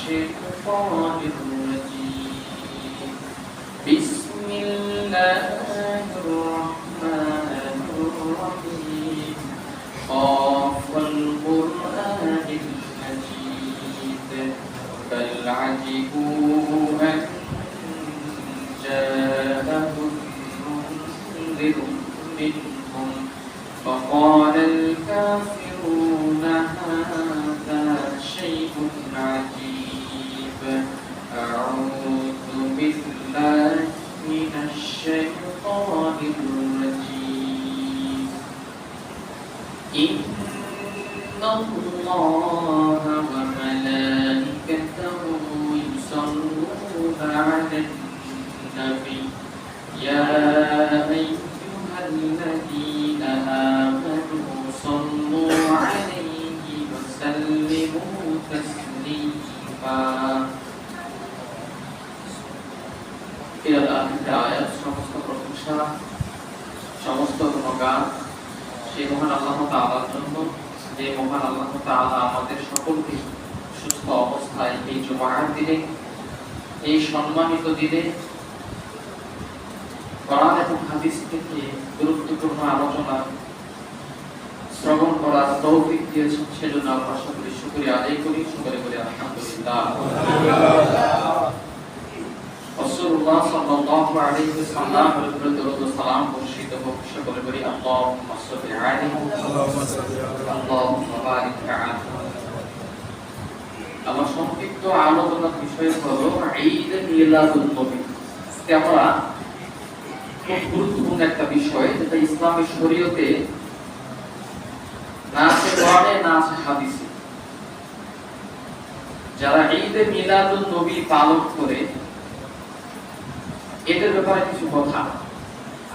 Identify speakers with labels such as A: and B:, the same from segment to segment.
A: الشيطان الرجيم بسم الله الرحمن الرحيم قاف والقرآن المجيد بل عجبوا أن جاءهم منذر منهم فقال الكافرون هذا شيء عجيب أعوذ بالله من الشيطان الرجيم إن الله وملائكته يصلون على النبي يا أيها الذين آمنوا صلوا عليه وسلموا تسليما إلى آخر الآيات সমস্ত প্রশংসা সমস্ত গুণগান সেই মহান আল্লাহ তাআলার জন্য যে মহান আল্লাহ তাআলা আমাদের সকলকে সুস্থ অবস্থায় এই জুমার দিনে এই সম্মানিত দিনে কোরআন এবং হাদিস থেকে গুরুত্বপূর্ণ আলোচনা শ্রবণ করার তৌফিক দিয়েছেন সেজন্য আল্লাহর সকলে শুকরিয়া আদায় করি সকলে বলি আলহামদুলিল্লাহ। রাসূলুল্লাহ সাল্লাল্লাহু আলাইহি ওয়াসাল্লামের উপর দরুদ ও সালাম বর্ষিত হোক সকলে বলি আল্লাহুম্মা সাল্লি আলাইহি আল্লাহুম্মা বারিক আলাইহি। আমার সংক্ষিপ্ত আলোচনার বিষয় হলো ঈদ মিলাদুন নবী। আমরা খুব গুরুত্বপূর্ণ একটা বিষয় যেটা ইসলামী শরীয়তে না আছে কোরআনে না আছে হাদিসে। যারা ঈদ মিলাদুন নবী পালন করে এদের ব্যাপারে কিছু কথা,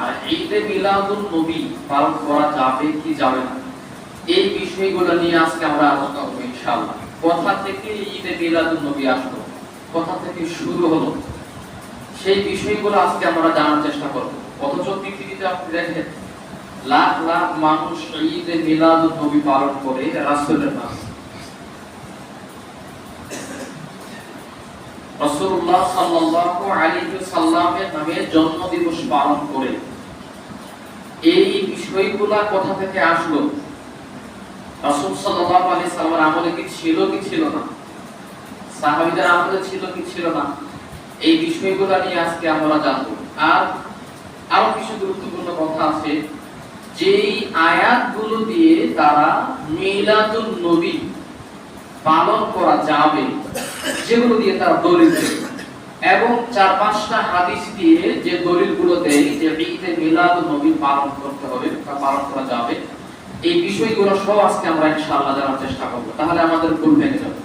A: আর ঈদ মিলাদুন নবী পালন করা যাবে কি যাবে না এই বিষয়গুলো নিয়ে আজকে আমরা আলোচনা করব ইনশাআল্লাহ। কথা থেকে ঈদ মিলাদুন নবী আসলো, কথা থেকে শুরু হলো, সেই বিষয়গুলো আজকে আমরা জানার চেষ্টা করব। অথচ পৃথিবীতে আপনি দেখেন লাখ লাখ মানুষ ঈদ মিলাদুন নবী পালন করে রাসূলের নামে। রাসূলুল্লাহ সাল্লাল্লাহু আলাইহি ওয়াসাল্লামের নামে জন্মদিবস পালন করে। এই বিষয়গুলা কোথা থেকে আসলো? রাসূল সাল্লাল্লাহু আলাইহি ওয়াসাল্লামের আমলে কি ছিল কি ছিল না? সাহাবীদের আমলে ছিল কি ছিল না? এই বিষয়গুলো নিয়ে আজকে আমরা জানব। আর আরো কিছু গুরুত্বপূর্ণ কথা আছে যেই আয়াতগুলো দিয়ে তারা মিলাদুন নবী পালন করা যাবে, যেগুলো দিয়ে তারা দলিল দেয়, এবং 4-5টা হাদিস দিয়ে যে দলিলগুলো দেয় যে ঈদে মিলাদুন নবী পালন করতে হবে বা পালন করা যাবে, এই বিষয়গুলো সব আজকে আমরা ইনশাআল্লাহ জানার চেষ্টা করব। তাহলে আমাদের ভুল ভেঙে যাবে।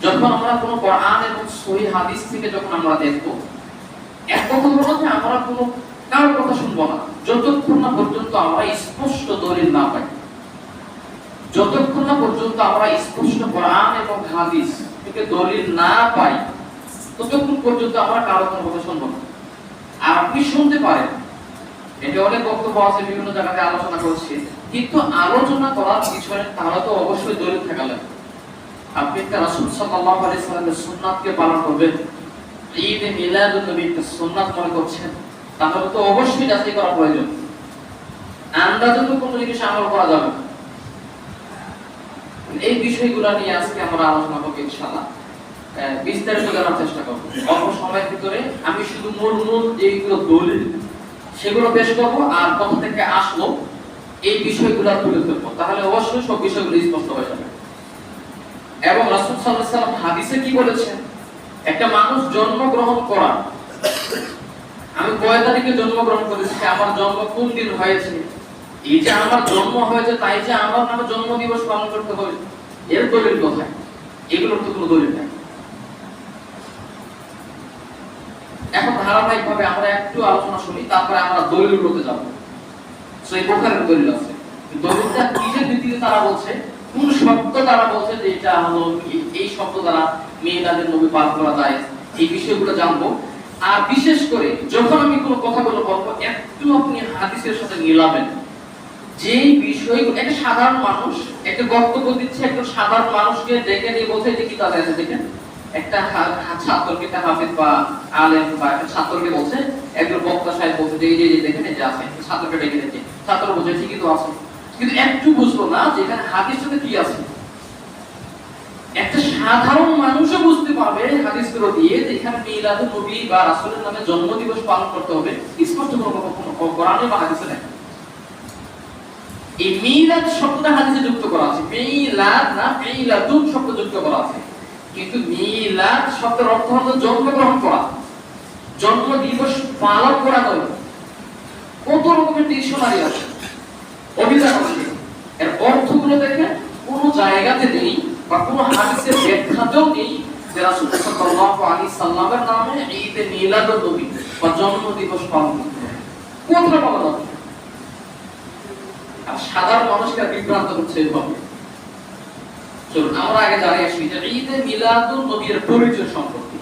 A: যখন আমরা কোনো কোরআন এবং সহিহ হাদিস থেকে যখন আমরা দেখব, এক কথা হলো যে আমরা কোনো কারোর কথা শুনবো না যতক্ষণ না পর্যন্ত আমরা স্পষ্ট দলিল না পাই। যতক্ষণ না পর্যন্ত আমরা স্পষ্ট কোরআন এবং হাদিস থেকে দলিল না পাই ততক্ষণ পর্যন্ত আমরা কারোর কোনো কথা শুনবো না। আর আপনি শুনতে পারেন, এটা অনেক বক্তব্য আছে, বিভিন্ন জায়গাতে আলোচনা করছে, কিন্তু আলোচনা করার পিছনে তাহলে তো অবশ্যই দলিল থাকা লাগবে। আপনি একটা রাসূল সাল্লাল্লাহু আলাইহি ওয়াসাল্লামের সুন্নাতকে পালন করবেন, ঈদ মিলাদুন নবীকে সুন্নাত মনে করছেন, তাহলে তো অবশ্যই যাচাই করা প্রয়োজন। আন্দাজে তো কোনো জিনিস আমল করা যাবে না। এই বিষয়গুলো নিয়ে আজকে আমরা আলোচনা করব ইনশাআল্লাহ। বিস্তারিত জানার চেষ্টা করব। অল্প সময়ের ভিতরে আমি শুধু মূল যেগুলো দলিল সেগুলো পেশ করব, আর কোথা থেকে আসলো এই বিষয়গুলো তুলে ধরব। তাহলে অবশ্যই সব বিষয়গুলো স্পষ্ট হয়ে যাবে। এবং রাসূল সাল্লাল্লাহু আলাইহি ওয়াসাল্লাম হাদিসে কি বলেছেন? একটা মানুষ জন্মগ্রহণ করা, আমি কয় তারিখে জন্মগ্রহণ করেছি, আমার জন্ম কোন দিন হয়েছে, এই যে আমার জন্ম হয়েছে তাই যে আমার নামে জন্মদিবস পালন করতে হবে, এর দলিল কোথায়? এগুলোর তো কোনো দলিল নেই। এখন ধারাবাহিকভাবে আমরা একটু আলোচনা শুনি, তারপরে আমরা দলিলগুলোতে যাব। সেই বুখারীর দলিল আছে, দলিলটা কিসের ভিত্তিতে তারা বলছে, কোন শব্দ তারা বলছে যে এটা হলো এই শব্দ দ্বারা মিলাদুন নবী পালন করা যায়, এই বিষয়গুলো জানবো। আর বিশেষ করে যখন আমি কোনো কথাগুলো বলবো একটু আপনি হাদিসের সাথে মিলাবেন। যে বিষয়গুলো একটা সাধারণ মানুষ একটা বক্তব্য দিচ্ছে, একটা সাধারণ মানুষকে ডেকে নিয়ে বলছে যে কি কাজ আছে দেখেন, একটা ছাত্রকে, একটা হাফেজ বা আলেম বা একটা ছাত্রকে বলছে, একজন বক্তা সাহেব বলছে যে এই যে দেখেন এই যে আছে, ছাত্রকে ডেকে দেখে, ছাত্র বলছে ঠিকই তো আছে, কিন্তু একটু বুঝলো না যে এখানে হাদিস সাথে কি আছে। একটা সাধারণ মানুষও বুঝতে পারবে হাদিসগুলো দিয়ে যে এখানে মিলাদুন নবী বা রাসূলের নামে জন্মদিবস পালন করতে হবে, স্পষ্ট কোনো কোরআনে বা হাদিসে নেই। এই মিলাদ শব্দটা হাদিসে যুক্ত করা আছে, মিলাদ না মিলাদুন শব্দ যুক্ত করা আছে, কিন্তু মিলাদ শব্দের অর্থ হলো জন্মগ্রহণ করা, জন্ম দিবস পালন করা নয়। কত রকমের ডিকশনারি আছে, অভিধান আছে, এর অর্থগুলো দেখে কোন জায়গাতে নেই বা কোন হাদিসের ব্যাখ্যাতেও নেই যে রাসূল সাল্লাল্লাহু আলাইহি সাল্লামের নামে ঈদে মিলাদুন নবী বা জন্ম দিবস পালন করতে হবে। কোথাও পাওয়া যাবে না। আর সাধারণ মানুষকে বিভ্রান্ত করছে এভাবে। চলুন আমরা আগে জানি আসি যে ঈদে মিলাদুন নবীর পরিচয় সম্পর্কে।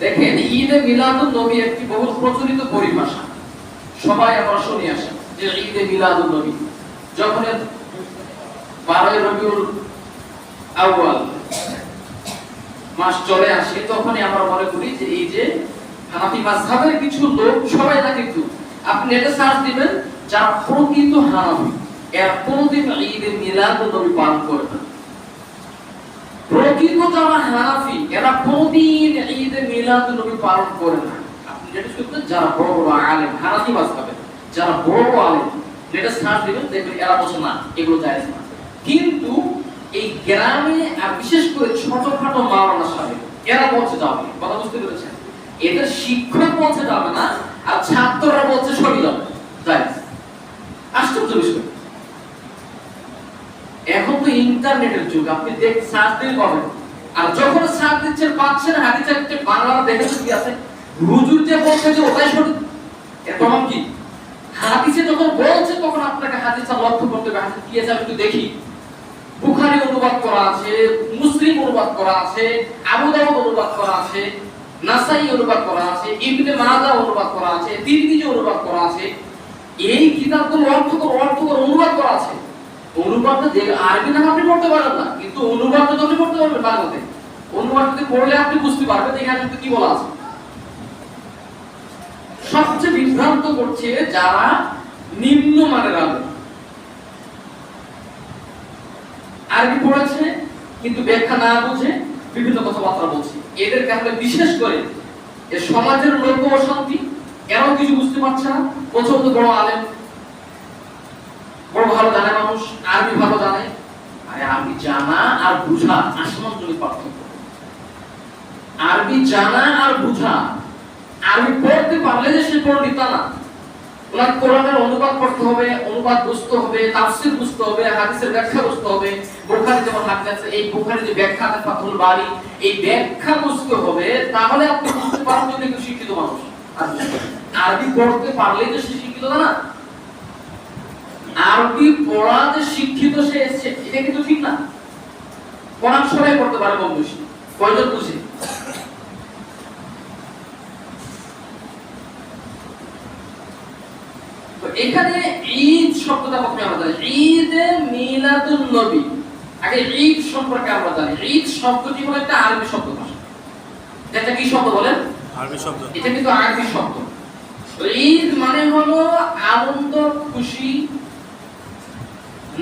A: দেখেন, ঈদে মিলাদুন নবী একটি বহু প্রচলিত পরিভাষা, সবাই আমরা শুনে আসি যে ঈদে মিলাদুন নবী যখন 12 রবিউল আউয়াল মাস চলে আসে, তখনই আমরা মনে করি যে এই যে হানাফি মাযহাবের কিছু লোক, সবাই না কিন্তু, আপনি নেটে সার্চ দিবেন যারা প্রকৃত হানাফি, এরা কোনদিন ঈদে মিলাদুন নবী পালন করে না। প্রকৃত যারা হানাফি এরা কোনদিন ঈদে মিলাদুন নবী পালন করে না। আপনি যেটা শুনবেন যারা বড় বড় আলেম, হানাফি মাযহাবের যারা বড় বড় আলেম, নেটে সার্চ দিবেন দেখবেন এরা বলছে না এগুলো জায়েজ না। কিন্তু এই গ্রামে আর বিশেষ করে ছোটখাটো মাওলানা সাহেব এরা বলছে যাবে, কথা বুঝতে পেরেছেন? এদের শিক্ষক বলছে যাবে না, আর ছাত্ররা বলছে সবই যাবে, জায়েজ। আশ্চর্য বিষয়। এখন তো ইন্টারনেটের যুগ, আপনি দেখ সার্চ দিয়ে পাবেন, আর যখন সার্চ দিচ্ছেন পাচ্ছেন হাদিসের একটা বাংলা দেখেছেন কি আছে, হুজুর যে বলছে যে ওটাই সঠিক, এর প্রমাণ কি? হাদিসে যখন বলছে তখন আপনাকে হাদিসটা লক্ষ্য করতে হবে, হাদিস কি আছে আমি একটু দেখি। বুখারী অনুবাদ করা আছে, মুসলিম অনুবাদ করা আছে, আবু দাউদ অনুবাদ করা আছে, নাসাই অনুবাদ করা আছে, ইবনে মাজাহ অনুবাদ করা আছে, তিরমিজি অনুবাদ করা আছে। এই কিতাবগুলো অর্থ করে অনুবাদ করা আছে। অনুবাদটা যে আরবি না আপনি পড়তে পারেন না, কিন্তু অনুবাদটা তো আপনি পড়তে পারবেন বাংলাতে। অনুবাদ যদি পড়লে আপনি বুঝতে পারবেন এখানে কি বলা আছে। সবচেয়ে বিভ্রান্ত করছে যারা নিম্ন মানের আলেম, আরবি পড়েছে কিন্তু ব্যাখ্যা না বুঝে বিভিন্ন কথাবার্তা বলছে। এদের কারণে বিশেষ করে এই সমাজের লোক অশান্তি, এরাও কিছু বুঝতে পারছে না। প্রচন্ড বড় আলেম, বড় ভালো জানে মানুষ, আরবি ভালো জানে, আরে আরবি জানা আর বুঝা আসমান জমির পার্থক্য। আরবি জানা আর বুঝা, আরবি পড়তে পারলে যে সে পণ্ডিত তা না। ওনার কোরআনের অনুবাদ পড়তে হবে, অনুবাদ বুঝতে হবে, তাফসীর বুঝতে হবে, হাদিসের ব্যাখ্যা বুঝতে হবে। বুখারী যেমন হাদিস আছে, এই বুখারীর যে ব্যাখ্যা আছে ফাতহুল বারী, এই ব্যাখ্যা বুঝতে হবে, তাহলে আপনি বুঝতে পারবেন যে একজন শিক্ষিত মানুষ। আরবি পড়তে পারলেই যে সে শিক্ষিত না। আরবি পড়া যে শিক্ষিত সে এসেছে এটা কিন্তু ঠিক না। কোরআন সবাই পড়তে পারে কম বেশি, কয়জন বুঝে? তো এখানে ঈদ শব্দটা প্রথমে আমরা জানি, ঈদে মিলাদুন নবী। আগে ঈদ সম্পর্কে আমরা জানি, ঈদ শব্দটি হলো একটা আরবি শব্দ ভাষা। এটা কি শব্দ বলেন? আরবি শব্দ। এটা কিন্তু আরবি শব্দ। ঈদ মানে হলো আনন্দ, খুশি,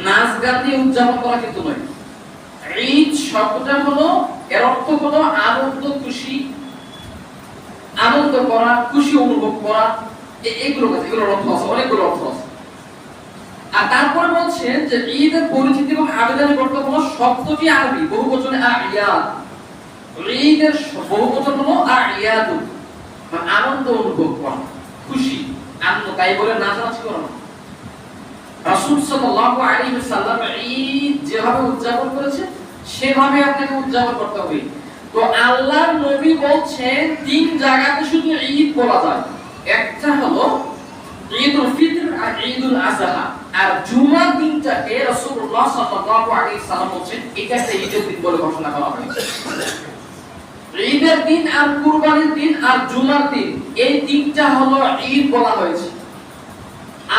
A: নাচ গান দিয়ে উদযাপন করা কিন্তু নয়। ঈদ শব্দটা হলো, এর অর্থ হলো আনন্দ, খুশি, আনন্দ করা, খুশি অনুভব করা, এগুলোর অর্থ আছে, অনেকগুলো অর্থ আছে। আর তারপরে বলছেন যে ঈদের পরিচিতি এবং আবেদনের অর্থ হলো শব্দটি আরবি, বহুবচনে আইয়াদ। ঈদের বহুবচন হলো আইয়াদ, মানে আনন্দ অনুভব করা, খুশি, আনন্দ, তাই বলে নাচানাচি করা না। রাসূল সাল্লাল্লাহু আলাইহি ওয়াসাল্লাম ঈদ যেভাবে উদযাপন করেছে সেভাবে আপনাকে উদযাপন করতে হবে। তো আল্লাহর নবী বলছেন তিন জায়গাতে শুধু ঈদ বলা যায়, একটা হলো ঈদুল ফিতর আর ঈদুল আযহা। আর জুমার দিনটাকে রাসূলুল্লাহ সাল্লাল্লাহু আলাইহি সাল্লাম বলেন এটা একটা ঈদের দিন বলে ঘোষণা করা হয়েছে। ঈদের দিন আর কুরবানির দিন আর জুমার দিন, এই তিনটা হলো ঈদ বলা হয়েছে,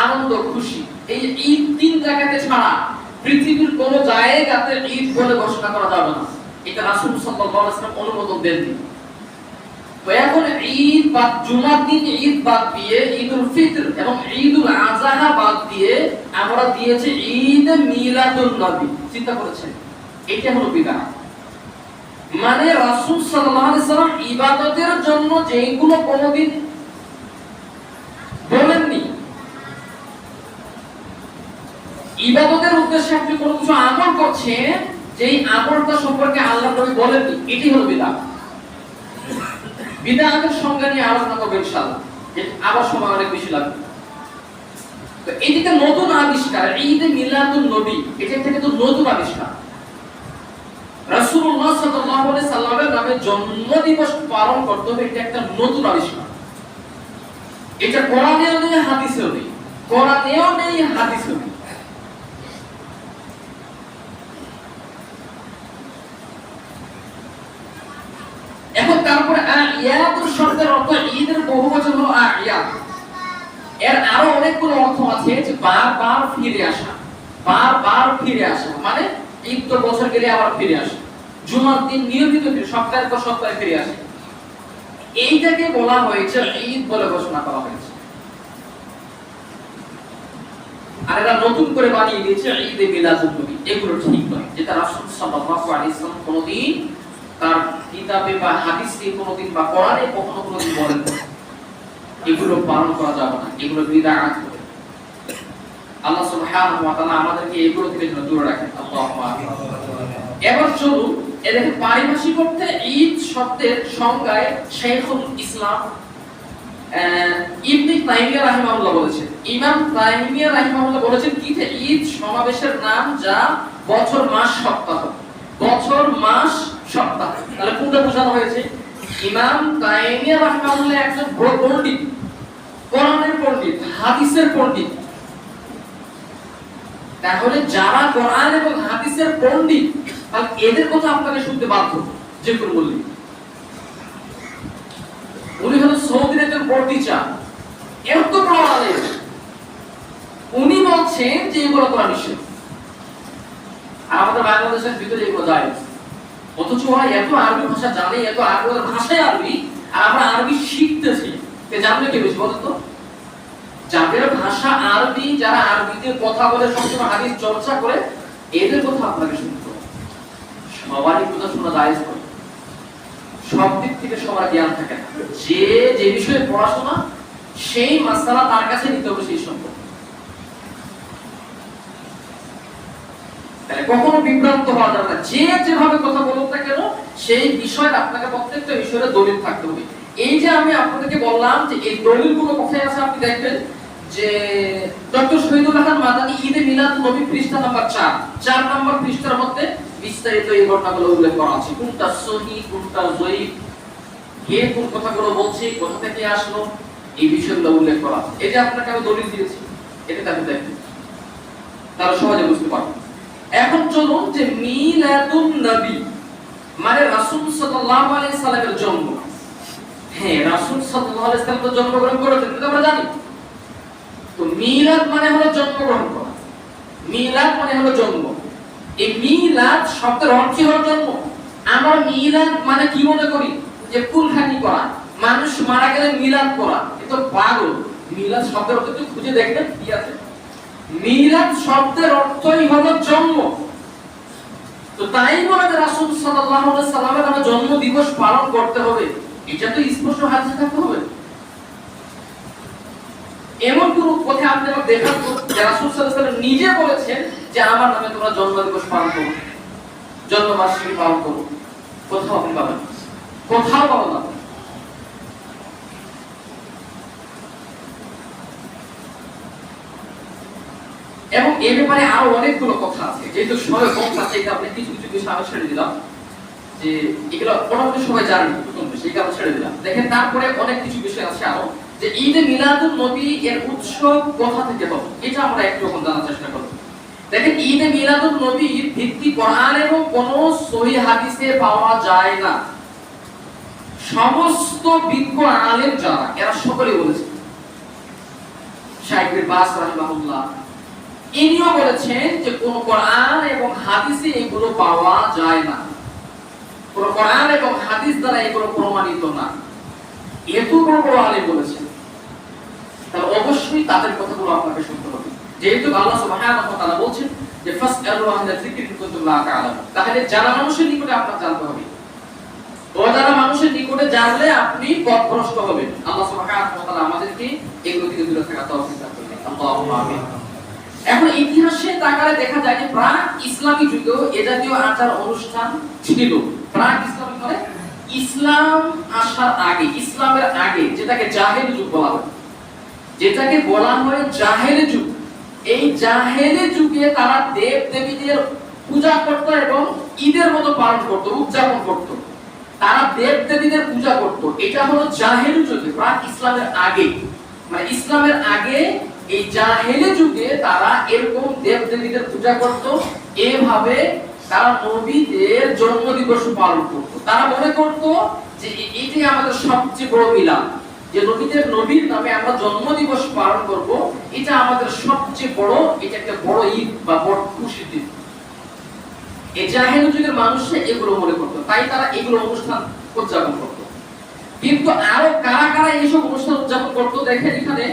A: আনন্দ, খুশি। এই ঈদ তিন জায়গাতে ছাড়া পৃথিবীর কোন জায়গাতে ঈদ বলে ঘোষণা করা যাবে না। এটা রাসূল সাল্লাল্লাহু আলাইহি ওয়াসাল্লাম অনুমোদন দেননি। তো এখন ঈদ বা জুমার দিন ঈদ বাদ দিয়ে ঈদুল ফিতর এবং ঈদুল আযহা বাদ দিয়ে আমরা দিয়েছি ঈদ মিলাদুন নবী। চিন্তা করেছেন, এটা হলো বিদআত। মানে রাসূল সাল্লাল্লাহু আলাইহি ওয়াসাল্লাম ইবাদতের জন্য যেগুলো কোনদিন বলেননি, ইবাদতের উদ্দেশ্যে আপনি কোনো কিছু আমল করছেন, যেই আমলটা সম্পর্কে আল্লাহ নবী বলেননি, এটি হলো বিদআত। বিদআতের সংজ্ঞা নিয়ে আলোচনা করব ইনশাআল্লাহ, আবার সময় অনেক বেশি লাগবে। তো এইদিকে নতুন আবিষ্কার ঈদ মিলাদুন নবী, এটা থেকে তো নতুন আবিষ্কার। রাসূলুল্লাহ সাল্লাল্লাহু আলাইহি সাল্লামের নামে জন্মদিবস পালন করতে হবে, এটা একটা নতুন আবিষ্কার। এটা কোরআনেও নেই, হাদিসেও নেই। কোরআনেও নেই, হাদিসেও নেই। এখন তারপরে আয়াতুর শব্দের অর্থ ঈদের বহুবচন হলো আয়াত। এর আরো অনেকগুলো অর্থ আছে, যে বারবার ফিরে আসা, বারবার ফিরে আসা, মানে ঈদ তো বছর গেলে আবার ফিরে আসে, জুমার দিন নিয়মিত সপ্তাহের পর সপ্তাহে ফিরে আসে, এইটাকে বলা হয়েছে ঈদ বলে ঘোষণা করা হয়েছে। আর এটা নতুন করে বানিয়ে দিয়েছে ঈদে মিলাদুন নবী। এগুলো ঠিক নয়, যেটা রাসূল সাল্লাল্লাহু আলাইহি ওয়াসাল্লাম কোনদিন তার কিতাবে বা হাদিসে কোনদিন বা কোরআনে কখনো কোনদিন বলেন না। এগুলো পালন করা যাবে না, এগুলো বিদআত হবে। আল্লাহ সুবহানাহু ওয়া তাআলা আমাদেরকে এগুলো থেকে যেন দূরে রাখেন। আল্লাহু আকবার। এবার চলুন, এদের পারিভাষিক অর্থে ঈদ শব্দের সংজ্ঞায় শাইখুল ইসলাম ইবনে তাইমিয়া রাহিমাহুল্লাহ বলেছেন, ইমাম তাইমিয়া রাহিমাহুল্লাহ বলেছেন কি, যে ঈদ সমাবেশের নাম যা বছর মাস সপ্তাহ, বছর মাস সপ্তাহ। তাহলে কোনটা বোঝানো হয়েছে? ইমাম তাইমিয়া রাহিমাহুল্লাহ একজন বড় পণ্ডিত, কোরআনের পণ্ডিত, হাদিসের পণ্ডিত। তাহলে যারা কোরআন এবং হাদিসের পণ্ডিত, তাহলে এদের কথা আপনাকে শুনতে বাধ্য, যে কোন বললি। উনি হলো সৌদির একজন বড় টিচার, এত বড় আলেম, উনি বলছেন যে এগুলো করা নিষেধ। আর আমাদের বাংলাদেশের ভিতরে এগুলো যায়, অথচ ওরা এত আরবি ভাষা জানে, এত আরবি ভাষায় আরবি, আর আমরা আরবি শিখতেছি। জানলে কি বেশি বলেন তো? যাদের ভাষা আরবি, যারা আরবিতে কথা বলে, সবসময় হাদিস চর্চা করে, এদের কথা আপনাকে শুনতে হবে। সবারই কথা শোনা জায়েজ নয়, সব দিক থেকে সবার জ্ঞান থাকে না। যে যে বিষয়ে পড়াশোনা, সেই মাসআলা তার কাছে নিতে হবে সেই সম্পর্কে। তাহলে কখনো বিভ্রান্ত হওয়া যাবে না। যে যেভাবে কথা বলুন না কেন, সেই বিষয়ে আপনাকে প্রত্যেকটা বিষয়ের দলিল থাকতে হবে। এই যে আমি আপনাদেরকে বললাম যে এই দলিলগুলো কোথায় আছে, আপনি দেখবেন যে ডক্টর শহীদুল হাসান মাদানী ঈদে মিলাদুন নবী পৃষ্ঠা নাম্বার 4 নম্বর পৃষ্ঠার মধ্যে বিস্তারিত এই ঘটনাগুলো উল্লেখ করা আছে। কোনটা সহিহ, কোনটা যঈফ, কে কোন কথাগুলো বলছে, কোথা থেকে আসলো, এই বিষয়গুলো উল্লেখ করা আছে। এই যে আপনাকে আমি দলিল দিয়েছি, এটা আপনি দেখবেন, তাহলে সহজে বুঝতে পারবেন। এখন চলুন, যে মিলাদুন নবী মানে রাসূল সাল্লাল্লাহু আলাইহি সাল্লামের জন্ম। হ্যাঁ, রাসূল সাল্লাল্লাহু আলাইহি সাল্লাম তো জন্মগ্রহণ করেছেন, এটা আমরা জানি। তো মিলাদ মানে হলো জন্মগ্রহণ করা, মিলাদ মানে হলো জন্ম। এই মিলাদ শব্দের অর্থ হলো জন্ম। আমরা মিলাদ মানে কি মনে করি, যে কুলখানি করা, মানুষ মারা গেলে মিলাদ করা, এটা পাগল। মিলাদ শব্দের অর্থ একটু খুঁজে দেখবেন কি আছে। মিলাদ শব্দের অর্থই হলো জন্ম। তো তাই বলে যে রাসূল সাল্লাল্লাহু আলাইহি সাল্লামের নামে জন্ম দিবস পালন করতে হবে, এটা তো স্পষ্ট হাদিসে থাকতে হবে। এমন কোন কথা আপনি আমাকে দেখান তো, যে রাসূল সাল্লাল্লাহু আলাইহি সাল্লাম নিজে বলেছেন যে আমার নামে তোমরা জন্ম দিবস পালন করো, জন্মবার্ষিকী পালন করো। কোথাও আপনি পাবেন, কোথাও পাবেন না। এবং এই ব্যাপারে আরো অনেকগুলো কথা আছে, যেহেতু সময় কম আছে, এটা আপনি কিছু কিছু বিষয় আমি ছেড়ে দিলাম, যে এগুলো মোটামুটি সবাই জানেন, সেই কারণে ছেড়ে দিলাম। দেখেন, তারপরে অনেক কিছু বিষয় আছে আরো, যে ঈদে মিলাদুন নবী এর উৎস কোথা থেকে হবে, এটা আমরা একটু জানার চেষ্টা করব। দেখেন, ঈদে মিলাদুন নবীর ভিত্তি কোরআন এবং কোন সহিহ হাদিসে পাওয়া যায় না। সমস্ত বিজ্ঞ আলেম যারা, এরা সকলেই বলেছে, শাইখ বিন বাজ রাহিমাহুল্লাহ ইনিও বলেছেন যে কোন কোরআন এবং হাদিসে এগুলো পাওয়া যায় না। পুরো কোরআন এবং হাদিস দ্বারা এগুলো প্রমাণিত না। এত বড় বড় আলেম বলেছেন, তাহলে অবশ্যই তাদের কথাগুলো আপনাকে শুনতে হবে। যেহেতু আল্লাহ সুবহানাহু ওয়া তাআলা বলছেন যে ফাসআলু আহলা যিকরি ইন কুনতুম লা তা'লামুন, তাহলে জানা মানুষের নিকটে আপনার জানতে হবে। অজানা মানুষের নিকটে জানলে আপনি পথভ্রষ্ট হবেন। আল্লাহ সুবহানাহু ওয়া তাআলা আমাদেরকে এগুলো থেকে দূরে থাকার তৌফিক দান করুন। আল্লাহুম্মা আমিন। এখন ইতিহাসে তাকালে দেখা যায় যে প্রাক ইসলামী যুগেও এ জাতীয় আচার অনুষ্ঠান ছিল। প্রাক ইসলামী মানে ইসলাম আসার আগে, ইসলামের আগে, যেটাকে জাহেলি যুগ বলা হয়, যেটাকে বলা হয় জাহেলি যুগ। এই জাহেলি যুগে তারা দেব দেবীদের পূজা করত এবং ঈদের মতো পালন করত, উদযাপন করত। তারা দেব দেবীদের পূজা করত। এটা হলো জাহেলি যুগে, প্রাক ইসলামের আগে, মানে ইসলামের আগে এই জাহেলি যুগে তারা এরকম দেব দেবীদের পূজা করত। এভাবে তারা নবীদের জন্মদিবস পালন করত। তারা মনে করত যে এটাই আমাদের সবচেয়ে বড় মিলাদ, যে নবীর নামে আমরা জন্মদিবস পালন করব, এটা আমাদের সবচেয়ে বড়, এটা একটা বড় ঈদ বা বড় খুশির দিন। এই জাহেলি যুগের মানুষ এগুলো মনে করত, তাই তারা এগুলো অনুষ্ঠান উদযাপন করত। কিন্তু আরো কারা কারা এইসব অনুষ্ঠান উদযাপন করত দেখেন এখানে,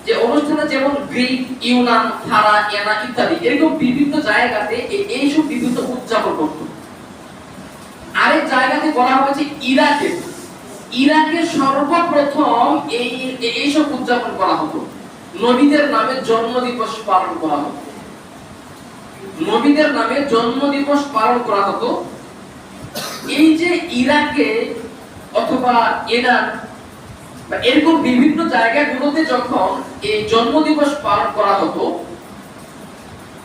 A: যে অনুষ্ঠানে যেমন গ্রিক, ইউনান, ফারা, এনা ইত্যাদি এরকম বিভিন্ন জায়গাতে এইসব বিভিন্ন উদযাপন করত। আরেক জায়গাতে বলা হয়েছে ইরাকে, ইরাকে সর্বপ্রথম এইসব উদযাপন করা হতো। নবীদের নামে জন্মদিবস পালন করা হতো, নবীদের নামে জন্মদিবস পালন করা হতো। এই যে ইরাকে অথবা ইরান বা এরকম বিভিন্ন জায়গাগুলোতে যখন এই জন্মদিবস পালন করা হতো,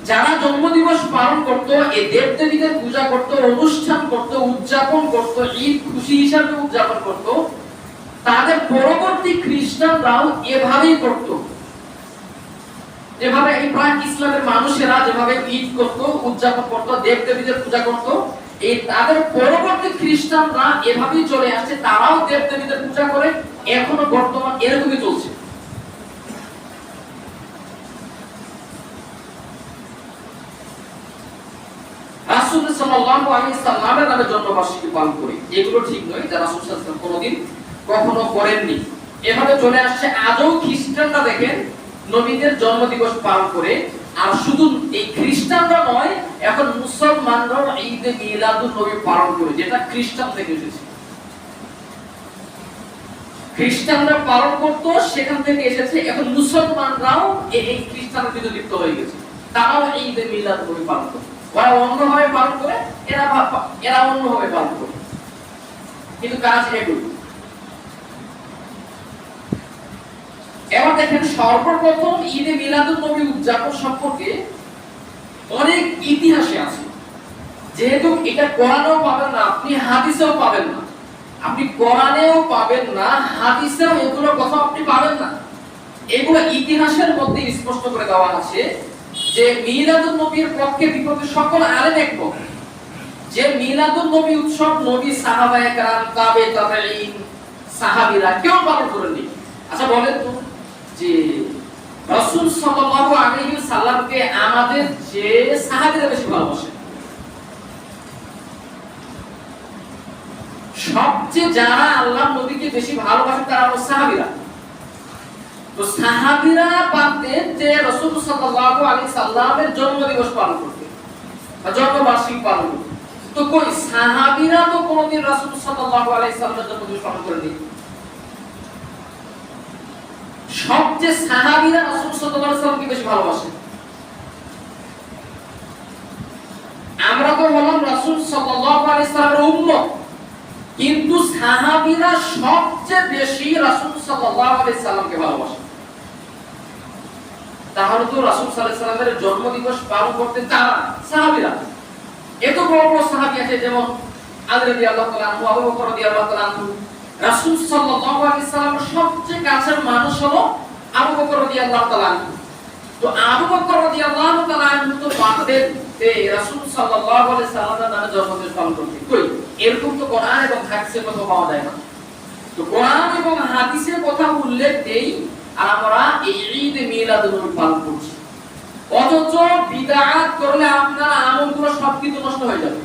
A: যারা জন্মদিবস পালন করত, এই দেবদেবীদের পূজা করত, অনুষ্ঠান করত, উদযাপন করত, ঈদ খুশি হিসাবে উদযাপন করত, তাদের পরবর্তী খ্রিস্টানরাও এভাবেই করত। যেভাবে এই প্রাক ইসলামের মানুষেরা যেভাবে ঈদ করত, উদযাপন করত, দেবদেবীদের পূজা করত, এই তাদের পরবর্তী খ্রিস্টানরা এভাবেই চলে আসছে, তারাও দেবদেবীদের পূজা করে, এখনো বর্তমান এরকমই চলছে। রাসূল সাল্লাল্লাহু আলাইহি সাল্লামের নামে জন্মবার্ষিকী পালন করি, এগুলো ঠিক নয়, যা রাসূল সাল্লাল্লাহু আলাইহি ওয়াসাল্লাম কোনোদিন কখনো করেননি। এভাবে চলে আসছে। আজও খ্রিস্টানরা দেখেন নবীদের জন্মদিবস পালন করে। আর শুধু এই খ্রিস্টানরা নয়, এখন মুসলমানরাও ঈদে মিলাদুন নবী পালন করে, যেটা খ্রিস্টান থেকে এসেছে। খ্রিস্টানরা পালন করত, সেখান থেকে এসেছে। এখন মুসলমানরাও এই খ্রিস্টানের ভিতরে লিপ্ত হয়ে গেছে, তারাও ঈদে মিলাদ নবী পালন করে। ওরা অন্যভাবে পালন করে, এরা অন্যভাবে পালন করে, কিন্তু কাজ একই। এবার দেখেন, সর্বপ্রথম ঈদে মিলাদুন নবী উদযাপন সম্পর্কে অনেক ইতিহাসে আছে। যেহেতু এটা কোরআনেও পাবেন না, আপনি হাদিসেও পাবেন না, আপনি কোরআনেও পাবেন না, হাদিসেও এগুলোর কথা আপনি পাবেন না। এগুলো ইতিহাসের মধ্যে স্পষ্ট করে দেওয়া আছে যে মিলাদুন নবীর পক্ষে বিপক্ষে সকল আলেম একমত যে মিলাদুন নবী উৎসব নবী, সাহাবায়ে কেরাম, তাবে তাবেঈন, সাহাবীরা কেউ পালন করেননি। আচ্ছা বলেন তো, যে রাসূল সাল্লাল্লাহু আলাইহি সাল্লামকে আমাদের যে সাহাবীরা বেশি ভালোবাসে, সবচেয়ে যারা আল্লাহর নবীকে বেশি ভালোবাসে তারা হলো সাহাবীরা। তো সাহাবীরা পারতেন যে রাসূল সাল্লাল্লাহু আলাইহি সাল্লামের জন্মদিবস পালন করতে বা জন্মবার্ষিকী পালন করতে। তো কই সাহাবীরা তো কোনোদিন রাসূল সাল্লাল্লাহু আলাইহি সাল্লামের জন্মদিবস পালন করেনি। সবচেয়ে সাহাবীরা রাসূল সাল্লাল্লাহু আলাইহি সাল্লামকে বেশি ভালোবাসে। আমরা তো হলাম রাসূল সাল্লাল্লাহু আলাইহি সাল্লামের উম্মত, কিন্তু সাহাবীরা সবচেয়ে বেশি রাসূল সাল্লাল্লাহু আলাইহি সাল্লামকে ভালোবাসে। তাহলে তো রাসূল সাল্লাল্লাহু আলাইহি সাল্লামের জন্মদিবস পালন করতে তারা সাহাবীরা, এত বড় বড় সাহাবী আছে, যেমন আলী রাদিয়াল্লাহু তাআলা আনহু, আবু বকর রাদিয়াল্লাহু তাআলা আনহু। রাসূল সাল্লাল্লাহু আলাইহি সাল্লামের সবচেয়ে কাছের মানুষ হলো আবু বকর রাদিয়াল্লাহু তাআলা আনহু। তো আবু বকর রাদিয়াল্লাহু তাআলা আনহু তো পারতেন যে রাসূল সাল্লাল্লাহু আলাইহি সাল্লামের নামে জন্মদিন পালন করতে। কই এরকম তো কোরআন এবং হাদিসে কথা পাওয়া যায় না। তো কোরআন এবং হাদিসের কথা উল্লেখ দেই, আর আমরা এই ঈদ মিলাদুন নবী পালন করছি। অথচ বিদআত করলে আপনার আমলগুলো সব কিছু নষ্ট হয়ে যাবে।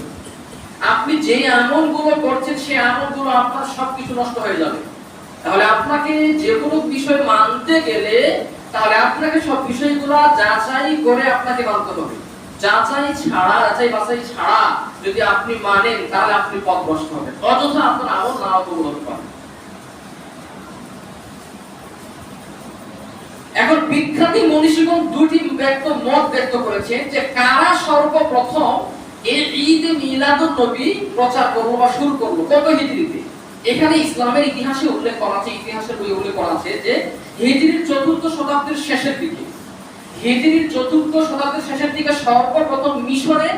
A: আপনি যে আমলগুলো করছেন সেই আমলগুলো আপনার সবকিছু নষ্ট হয়ে যাবে। তাহলে আপনাকে যে কোনো বিষয় মানতে গেলে তাহলে আপনাকে সব বিষয়গুলো যাচাই করে আপনাকে মানতে হবে। যাচাই বাছাই ছাড়া যদি আপনি মানেন তাহলে আপনি পথভ্রষ্ট হবেন, অযথা আপনার আমল না কবুল হতে পারে। এখন বিখ্যাত মনীষীগণ দুটি মত ব্যক্ত করেছেন যে কারা সর্বপ্রথম এই ঈদ মিলাদুন নবী প্রচার করলো বা শুরু করলো, কত হিজরিতে। এখানে ইসলামের ইতিহাসে উল্লেখ করা আছে, ইতিহাসের বইয়ে উল্লেখ করা আছে যে হিজরির ৪র্থ শতাব্দীর শেষের দিকে, হিজরির ৪র্থ শতাব্দীর শেষের দিকে সর্বপ্রথম মিশরে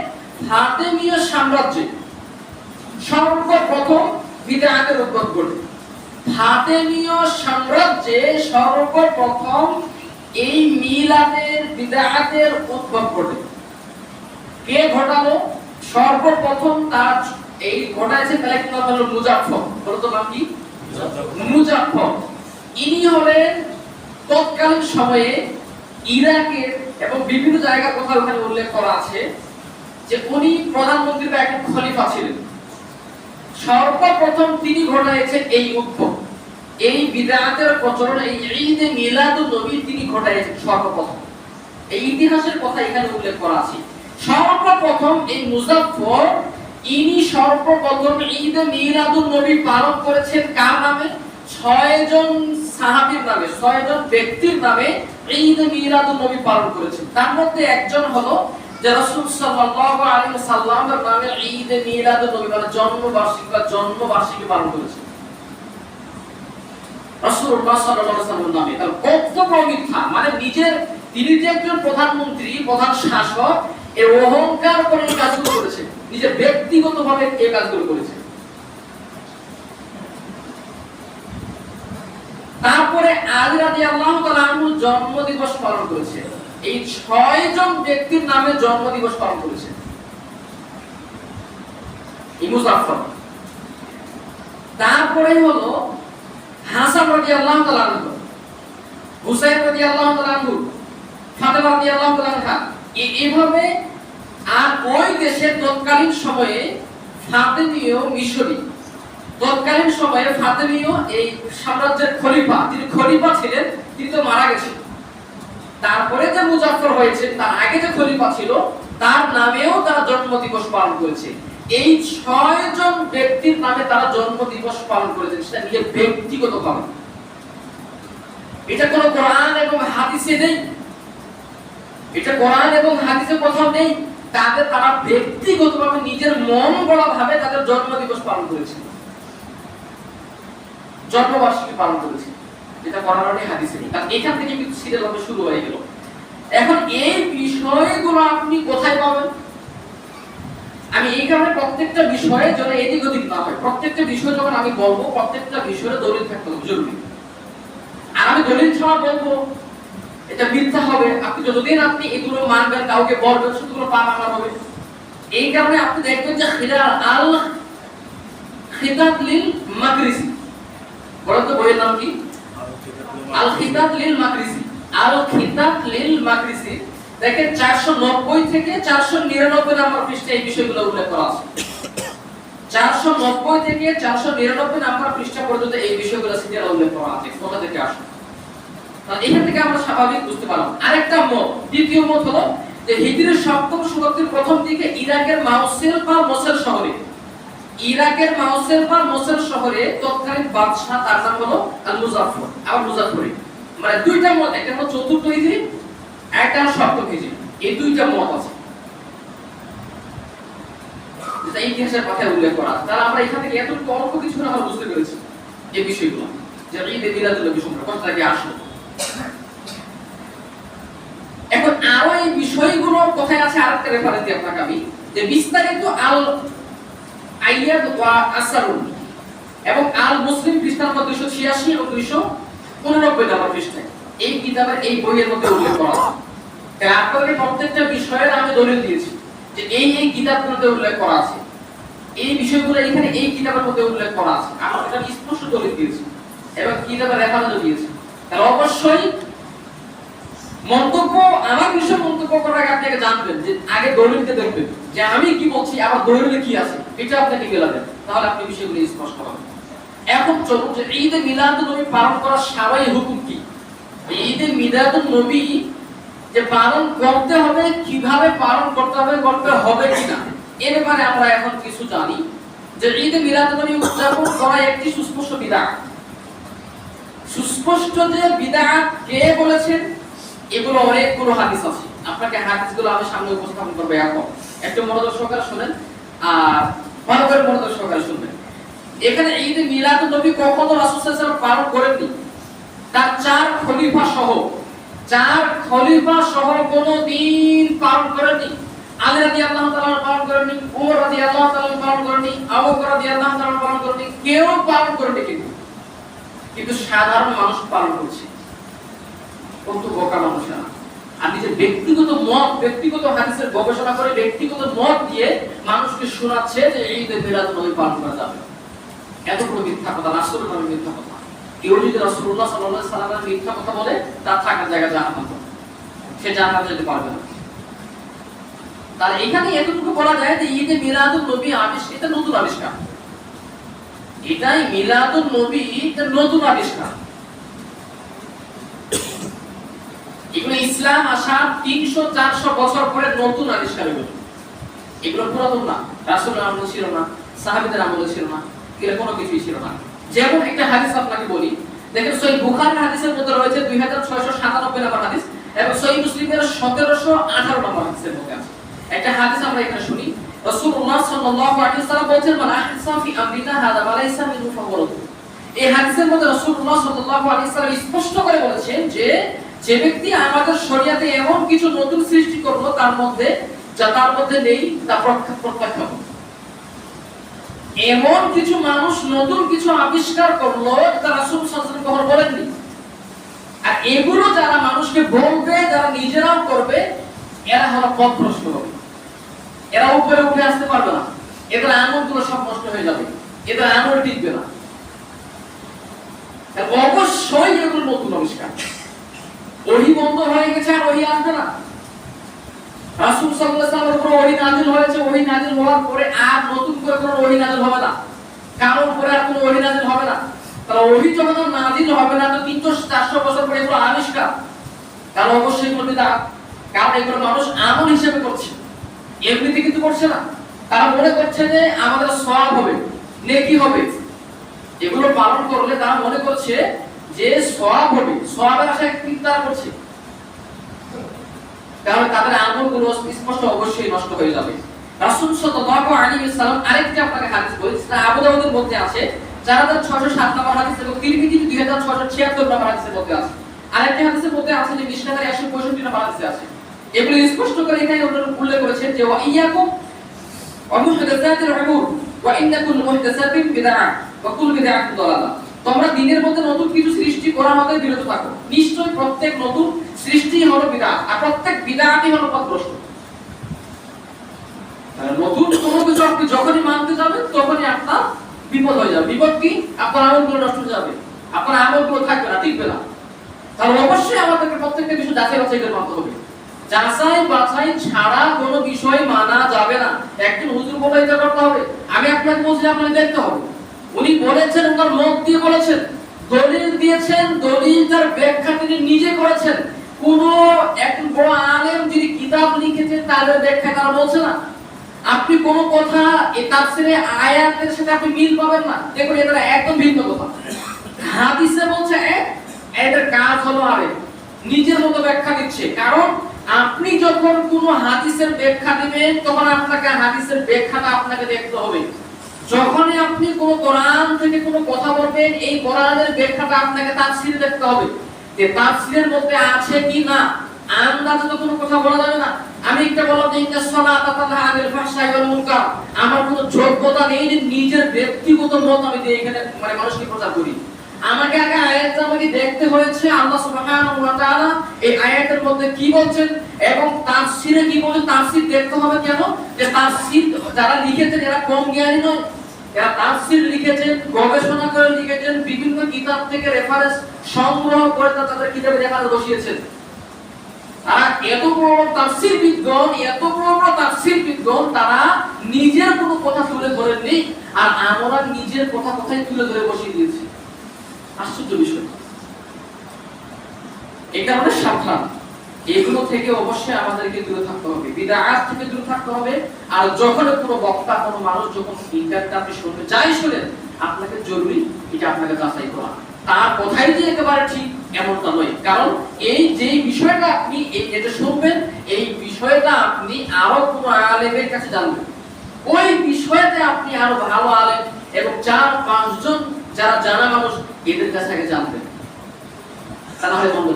A: ফাতেমীয় সাম্রাজ্যে সর্বপ্রথম বিদআতের উদ্ভব ঘটে। ফাতেমীয় সাম্রাজ্যে সর্বপ্রথম এই মিলাদের বিদআতের উদ্ভব ঘটে। কে ঘটালো? সর্বপ্রথম তার এই ঘটাইছে তার নাম হলো মুজাফফর। বলতো নাম কি? মুজাফফর। ইনি হলেন তৎকালীন সময়ে ইরাকের এবং বিভিন্ন জায়গার কথা ওখানে উল্লেখ করা আছে যে উনি প্রধানমন্ত্রী বা একজন খলিফা ছিলেন। সর্বপ্রথম তিনি ঘটাইছেন এই উদ্ভব, এই বিদআতের প্রচলন, এই ঈদে মিলাদুন নবী তিনি ঘটাইছেন সর্বপ্রথম। এই ইতিহাসের কথা এখানে উল্লেখ করা আছে। সর্বপ্রথম এই মুজাফফর ইনি সর্বপ্রথম ঈদে মিলাদুন নবী পালন করেছেন কার নামে? ৬ জন সাহাবীর নামে, ৬ জন ব্যক্তির নামে ঈদে মিলাদুন নবী পালন করেছেন। তার মধ্যে একজন হলো যে রাসূল সাল্লাল্লাহু আলাইহি ওয়াসাল্লামের নামে ঈদে মিলাদুন নবী মানে জন্মবার্ষিকী পালন করেছেন রাসূলুল্লাহ সাল্লাল্লাহু আলাইহি ওয়াসাল্লামের নামে। তার কত মিথ্যা, মানে তিনি যে একজন প্রধানমন্ত্রী, প্রধান শাসক, এই অহংকার করে এই কাজগুলো করেছেন, নিজের ব্যক্তিগতভাবে এই কাজগুলো করেছেন। তারপরে আলী রাদিয়াল্লাহু তাআলা আনহু জন্মদিবস পালন করেছে। এই ৬ জন ব্যক্তির নামে জন্মদিবস পালন করেছে এই মুজাফফর। তারপরে হলো হাসান রাদিয়াল্লাহু তাআলা আনহু, হুসাইন রাদিয়াল্লাহু তাআলা আনহু, ফাতেমা রাদিয়াল্লাহু তাআলা আনহা। এইভাবে আর ওই দেশের তৎকালীন সময়ে ফাতেমীয় মিশরী, তৎকালীন সময়ে ফাতেমীয় এই সাম্রাজ্যের খলিফা, যিনি খলিফা ছিলেন তিনি তো মারা গেছেন। তারপরে যে মুজাফফর হয়েছে তার আগে যে খলিফা ছিল তার নামেও তারা জন্মদিবস পালন করেছে। এই ৬ জন ব্যক্তির নামে তারা জন্মদিবস পালন করেছেন, সেটা নিজের ব্যক্তিগতভাবে। এটা কোনো কোরআন এবং হাদিসে নেই, এটা কোরআন এবং হাদিসে কোথাও নেই। তারা ব্যক্তিগতভাবে নিজের মন গড়া ভাবে তাদের জন্মদিবস পালন করেছে, জন্মবার্ষিকী পালন করেছে। এটা কোরআনে হাদিসে নেই। কারণ এখান থেকে কিন্তু সিরিয়াল ভাবে শুরু হয়ে গেল। এখন এই বিষয়গুলো আপনি কোথায় পাবেন? আমি এই কারণে প্রত্যেকটা বিষয়ে যেন এদিক ওদিক না হয়, প্রত্যেকটা বিষয় যখন আমি বলবো প্রত্যেকটা বিষয়ে দলিল থাকতে হবে জরুরি। আর আমি দলিল ছাড়া বলবো এটা মিথ্যা হবে। আপনি যতদিন আপনি এগুলো মানবেন, কাউকে বলবেন, সেগুলো পানামার হবে। এই কারণে আপনি দেখবেন যে আল খিতাব লিল মাকরিসি, বলেন তো বইয়ের নাম কি? আল খিতাব লিল মাকরিসি। আল খিতাব লিল মাকরিসি দেখেন 490 থেকে 499 নম্বর পৃষ্ঠায় এই বিষয়গুলো উল্লেখ করা আছে। 490 থেকে 499 নম্বর পৃষ্ঠা পর্যন্ত এই বিষয়গুলো সিরিয়াল উল্লেখ করা আছে। কোথা থেকে আসে? এখান থেকে আমরা স্বাভাবিক বুঝতে পারলাম। আরেকটা মত, দ্বিতীয় মত হলো যে হিজরির ৭ম শতাব্দীর প্রথম দিকে ইরাকের মাউসিল বা মোসেল শহরে, ইরাকের মাউসিল বা মোসেল শহরে তৎকালীন বাদশা, তার নাম হলো আল মুজাফফর, আর মুজাফফরি। মানে দুইটা মত, একটা হলো ৪র্থ হিজরি, একটা হলো ৭ম হিজরি। এই দুইটা মত আছে যেটা ইতিহাসের কথায় উল্লেখ করা আছে। তাহলে আমরা এখান থেকে এতটুকু অল্প কিছু আমরা বুঝতে পেরেছি এই বিষয়গুলো, যে ঈদে মিলাদুন নবী সম্পর্কে কথাটা কি আসলো। এখন আরো এই বিষয়গুলো কোথায় আছে আরেকটা রেফারেন্স দিই আপনাকে আমি, যে বিস্তারিত আল আইয়াদ ওয়া আসরুন এবং আল মুসলিম পৃষ্ঠা নম্বর 286 এবং 289 নম্বর পৃষ্ঠায় এই কিতাবের এই বইয়ের মধ্যে উল্লেখ করা আছে। তাই আপনাদের প্রত্যেকটা বিষয়ের আমি দলিল দিয়েছি যে এই কিতাবের মধ্যে উল্লেখ করা আছে, এই বিষয়গুলো এখানে এই কিতাবের মধ্যে উল্লেখ করা আছে। আমি এটা স্পষ্ট দলিল দিয়েছি এবং কিতাবের রেফারেন্স দিয়েছি। তাহলে অবশ্যই মন্তব্য, আমার বিষয়ে মন্তব্য করার আগে আপনি জানবেন যে আগে দলিলটা দেখবেন। যে আমি কি বলছি আবার দলিলে কি আছে এটা আপনাকে মেলাবেন, তাহলে আপনি বিষয়গুলো স্পষ্ট পাবেন। এখন চলুন যে ঈদে মিলাদুন নবী পালন করার শারঈ হুকুম কি, ঈদে মিলাদুন নবী যে পালন করতে হবে, কিভাবে পালন করতে হবে কিনা, এ ব্যাপারে আমরা এখন কিছু জানি। যে ঈদে মিলাদুন নবী উদযাপন করা একটি সুস্পষ্ট বিদআত। সুস্পষ্ট যে বিদআত কে বলেছেন, এগুলো অনেকগুলো হাদিস আছে। আপনাকে হাদিসগুলো আমি সামনে উপস্থাপন করব। এখন একটু মনোযোগ সহকারে শুনেন আর ভালো করে মনোযোগ সহকারে শুনবেন। এখানে ঈদে মিলাদুন নবী কখনো রাসূল সাল্লাল্লাহু আলাইহি ওয়াসাল্লাম পালন করেননি। তার চার খলিফা সহ কোনদিন পালন করেননি। আলী রাদিয়াল্লাহু তাআলা পালন করেননি, ওমর রাদিয়াল্লাহু তাআলা পালন করেননি, আবু বকর রাদিয়াল্লাহু তাআলা পালন করেননি, কেউ পালন করেননি। কিন্তু সাধারণ মানুষ পালন করছে। কত বোকা মানুষ! আর নিজের ব্যক্তিগত হাদিসের গবেষণা করে ব্যক্তিগত মত দিয়ে মানুষকে শোনাচ্ছে যে ঈদে মিলাদুন নবী পালন করা যাবে। এত বড় মিথ্যা কথা, রাসূলের নামে মিথ্যা কথা। কেউ যদি রাসূলুল্লাহ সাল্লাল্লাহু আলাইহি ওয়াসাল্লামের মিথ্যা কথা বলে, তার থাকার জায়গা জাহান্নাম, সে জান্নাতে যেতে পারবে না। তাহলে এখানে এতটুকু বলা যায় যে ঈদে মিলাদুন নবী এটা নতুন আবিষ্কার। এটাই মিলাদুন নবী এটা নতুন আবিষ্কার। এগুলো ইসলাম আসার 300-400 বছর পরে নতুন আবিষ্কার হলো। এগুলো পুরাতন না, রাসূলের আমলে ছিল না, সাহাবীদের আমলে ছিল না, এগুলো কোনো কিছুই ছিল না। যেমন একটা হাদিস আপনাকে বলি, দেখেন সহিহ বুখারীর হাদিসের মধ্যে রয়েছে 2697 নম্বর হাদিস এবং সহিহ মুসলিমের 1718 নম্বর হাদিসের মধ্যে আছে। একটা হাদিস আমরা এখানে শুনি। রাসূলুল্লাহ সাল্লাল্লাহু আলাইহি ওয়াসাল্লাম বলেছেন, মান আহসা ফি আমরিনা হাদা মা লাইসা মিনহু ফাহুয়া। এই হাদিসের মধ্যে রাসূলুল্লাহ সাল্লাল্লাহু আলাইহি ওয়াসাল্লাম স্পষ্ট করে বলেছেন যে ব্যক্তি আমাদের শরীয়তে এমন কিছু নতুন সৃষ্টি করলো তার মধ্যে নেই, তা প্রত্যাখ্যান। এমন কিছু মানুষ নতুন কিছু আবিষ্কার করলো তা রাসূল সাল্লাল্লাহু আলাইহি ওয়াসাল্লাম কখনো বলেননি। আর এগুলো যারা মানুষকে বলবে, যারা নিজেরাও করবে, এরা হলো পথভ্রষ্ট হবে। এরা উপরে উঠে আসতে পারবে না, এদের আমলগুলো সব নষ্ট হয়ে যাবে, এদের আমল টিকবে না। অবশ্যই এগুলো নতুন আবিষ্কার। ওহী বন্ধ হয়ে গেছে, আর ওহী আসবে না। রাসূল সাল্লাল্লাহু আলাইহি ওয়াসাল্লামের উপর ওহী নাযিল হয়েছে, ওহী নাযিল হওয়ার পরে আর নতুন করে কোনো ওহী নাযিল হবে না, কারোর উপরে আর কোনো ওহী নাযিল হবে না। তাহলে ওহী যখন নাযিল হবে না, তো 300-400 বছর পরে এগুলো আবিষ্কার, কারণ অবশ্যই এগুলো বিদআত। কারণ এগুলো মানুষ আমল হিসেবে করছে, এমনিতে কিন্তু করছে না। তারা মনে করছে যে আমাদের সওয়াব হবে, নেকি হবে। এগুলো পালন করলে তারা মনে করছে যে সওয়াব হবে, সওয়াবের আশায় কিন্তু তারা করছে। কারণ তাদের আমলগুলো স্পষ্ট অবশ্যই নষ্ট হয়ে যাবে। রাসূল সাল্লাল্লাহু আলাইহি ওয়াসাল্লাম আরেকটা আপনাকে হাদিস বলেছেন, আবু দাউদের মধ্যে আছে 4607 নম্বর হাদিস এবং তিরমিজি 2676 নম্বর হাদিসের মধ্যে আছে। আরেকটা হাদিসের মধ্যে আছে যে মিশকাতের 165 নম্বর হাদিসে আছে। এগুলো স্পষ্ট করে এখানে উল্লেখ করেছেন যে ওয়া ইয়াকুম ওয়া মুহদাসাতিল উমুর ওয়া ইন্না কুল্লু মুহদাসাতিন বিদআহ ওয়া কুল্লু বিদআতিন দালালাহ। তোমরা দ্বীনের মধ্যে নতুন কিছু সৃষ্টি করা হতে বিরত থাকো। নিশ্চয় প্রত্যেক নতুন সৃষ্টি হলো বিদআত, আর প্রত্যেক বিদআতই হলো পথভ্রষ্ট। নতুন কোনো কিছু আপনি যখনই মানতে যাবেন তখনই আপনার বিপদ হয়ে যাবে। বিপদ কি? আপনার আমলগুলো নষ্ট হয়ে যাবে, আপনার আমলগুলো থাকবে না, টিকবে না। তাহলে অবশ্যই আমাদেরকে প্রত্যেকটা বিষয় যাচাই বাছাই করে মানতে হবে। যাচাই বাছাই ছাড়া কোনো বিষয় মানা যাবে না। একজন হুজুর বলে এটা করতে হবে, আমি আপনাকে বলছি আপনাকে দেখতে হবে। উনি বলেছেন, ওনার মত দিয়ে বলেছেন, দলিল দিয়েছেন, দলিলটার ব্যাখ্যা তিনি নিজে করেছেন। কোন একজন বড় আলেম যিনি কিতাব লিখেছেন তাদের ব্যাখ্যা তারা বলছে না। আপনি কোন কথা এই তাফসীরে আয়াতের সাথে আপনি মিল পাবেন না। দেখুন এটা একদম ভিন্ন কথা। হাদিসে বলছে এদের কাজ হলো আরে নিজের মতো ব্যাখ্যা দিচ্ছে। কারণ আপনি যখন কোন হাদিসের ব্যাখ্যা দিবেন তখন আপনাকে হাদিসের ব্যাখ্যাটা আপনাকে দেখতে হবে। যখনই আপনি কোন কোরআন থেকে কোন কথা বলবেন, এই কোরআনের ব্যাখ্যাটা আপনাকে তাফসীরে দেখতে হবে যে তাফসীরের মধ্যে আছে কি না। আন্দাজে তো কোনো কথা বলা যাবে না। আমি একটা বললাম যে ইন্নাস সালাতা তানহা আনিল ফাহশাই ওয়াল মুনকার, আমার কোনো যোগ্যতা নেই যে নিজের ব্যক্তিগত মত আমি দিয়ে এখানে মানুষকে প্রচার করি। আমাকে আগে আয়াতটা আমাকে দেখতে হয়েছে আল্লাহ সুবহানাহু ওয়া তাআলা এই আয়াতের মধ্যে কি বলছেন এবং তাফসীরে কি বলেন। তাফসীর দেখতে হবে কেন? যে তাফসীর যারা লিখেছেন এরা কম জ্ঞানী নয়, এরা তাফসীর লিখেছেন, গবেষণা করে লিখেছেন, বিভিন্ন কিতাব থেকে রেফারেন্স সংগ্রহ করে তাদের কিতাবে লেখা বসিয়েছেন। তারা এত বড় তাফসীর বিদ্বান তারা নিজের কোনো কথা তুলে ধরেননি, আর আমরা নিজের কথা কথাই তুলে ধরে বসিয়ে দিয়েছি। আশ্চর্য বিষয়। এই কারণে সাবধান, এগুলো থেকে অবশ্যই আমাদেরকে দূরে থাকতে হবে, বিদআত থেকে দূরে থাকতে হবে। আর যখন কোনো বক্তা, কোনো মানুষ যখন ইন্টারনেটে আপনি শুনবে, যাই শুনেন, আপনাকে জরুরি এটা আপনাকে যাচাই করা। তার কথাই যে একেবারে ঠিক এমনটা নয়, কারণ এই যে বিষয়টা আপনি এটা শুনবেন, এই বিষয়টা আপনি আরো কোনো আলেমের কাছে জানবেন, ওই বিষয়তে আপনি আরো ভালো আলেম এবং 4-5 জন যারা জানা মানুষ এদের কাছে আগে জানবেন, তা না হয় বন্ধ।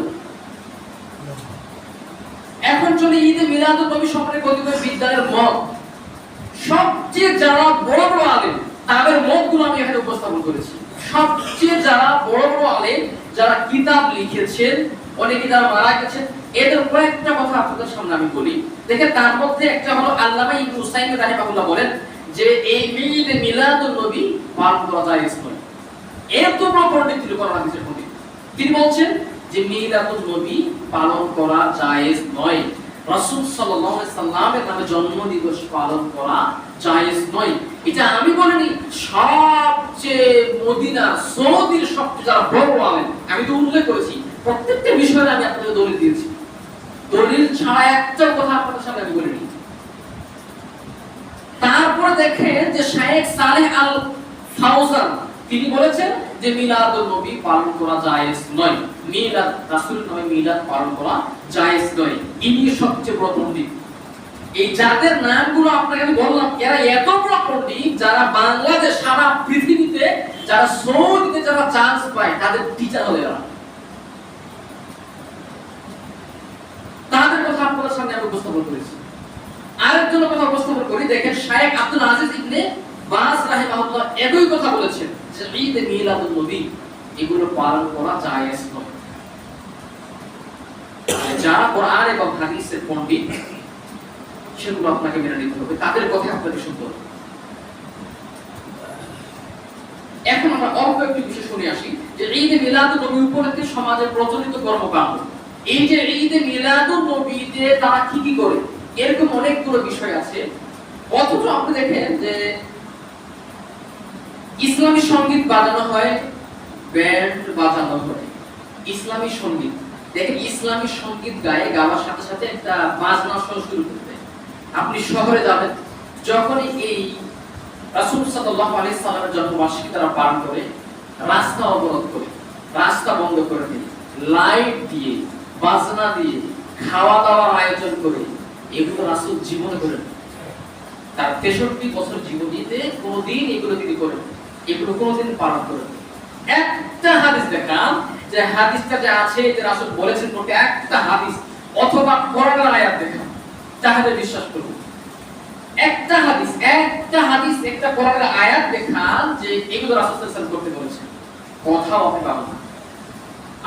A: এখন চলে ঈদে মিলাদুন নবী সম্পর্কে কতিপয় বিদ্যানের মত। সবচেয়ে যারা বড় বড় আলেম তাদের মতগুলো আমি এখানে উপস্থাপন করেছি। সবচেয়ে যারা বড় বড় আলেম, যারা কিতাব লিখেছেন, অনেকে যারা মারা গেছেন, এদের কয়েকটা কথা আপনাদের সামনে আমি বলি। দেখেন, তার মধ্যে একটা হলো আল্লামা ইবনে উসাইমিন রাহিমাহুল্লাহ বলেন যে এই ঈদে মিলাদুন নবী পালন করা জায়েজ নয়। এত বড় পণ্ডিত ছিল কোরআন হাদিসের পণ্ডিত, তিনি বলছেন যে মিলাদুন নবী পালন করা জায়েজ নয়, রাসূল সাল্লাল্লাহু আলাইহি সাল্লামের নামে জন্মদিবস পালন করা জায়েজ নয়। এটা আমি বলিনি, সবচেয়ে মদিনা সৌদির সবচেয়ে যারা বড় আলেম, আমি তো উল্লেখ করেছি, প্রত্যেকটা বিষয়ে আমি আপনাদের দলিল দিয়েছি। দলিল ছাড়া একটা কথা আপনাদের সামনে আমি বলিনি। তারপরে দেখেন যে শাইখ সালেহ আল ফাওজান তিনি বলেছেন যে মিলাদুন নবী পালন করা জায়েজ নয়, মিলাদ রাসূলের নামে মিলাদ পালন করা জায়েজ নয়। ইনি সবচেয়ে বড় পণ্ডিত। এই যাদের নামগুলো আপনাকে আমি বললাম, এরা এত বড় পণ্ডিত, যারা বাংলাদেশ সারা পৃথিবীতে যারা সৌদিতে যারা চান্স পায় তাদের টিচার হয়ে এরা। তাদের কথা আপনাদের সামনে আমি উপস্থাপন করেছি। আরেকজন কথা উপস্থাপন করি, দেখেন শাইখ আব্দুল আজিজ ইবনে বাজ রাহিমাহুল্লাহ একই কথা বলেছেন যে ঈদে মিলাদুন নবী এগুলো পালন করা জায়েজ নয়। যারা কোরআন এবং হাদিসের পণ্ডিত সেগুলো আপনাকে মেনে নিতে হবে, তাদের কথা আপনাকে শুনতে হবে। এখন আমরা অল্প একটু বিষয় শুনে আসি যে ঈদে মিলাদুন নবী উপলক্ষে সমাজের প্রচলিত কর্মকাণ্ড। এই যে ঈদে মিলাদুন নবীতে তারা কি কি করে, এরকম অনেকগুলো বিষয় আছে। অথচ আপনি দেখেন যে ইসলামী সঙ্গীত বাজানো হয়, ব্যান্ড বাজানো হয়, ইসলামী সঙ্গীত। দেখেন, ইসলামী সঙ্গীত গাওয়ার সাথে সাথে একটা বাজনা শুরু করতে। আপনি শহরে যাবেন, যখনই এই রাসূল সাল্লাল্লাহু আলাইহি সাল্লামের জন্মবার্ষিকী তারা পালন করে, রাস্তা অবরোধ করে, রাস্তা বন্ধ করে দিয়ে, লাইট দিয়ে, বাজনা দিয়ে, খাওয়া দাওয়ার আয়োজন করে, এগুলো রাসূল জীবনে করেন। তার 63 বছর জীবনীতে কোনোদিন এগুলো তিনি করেন, এগুলো কোনোদিন পালন করেন। একটা হাদিস দেখান যে হাদিসটা যে আছে যে রাসূল বলেছেন কোনটা, একটা হাদিস অথবা কোরআনের আয়াত দেখান, তাহলে বিশ্বাস করব। একটা হাদিস একটা কোরআনের আয়াত দেখান যে এগুলো রাসূল সাল্লাল্লাহু আলাইহি ওয়াসাল্লাম করতে বলেছেন, কথাও আপনি পাবেন না।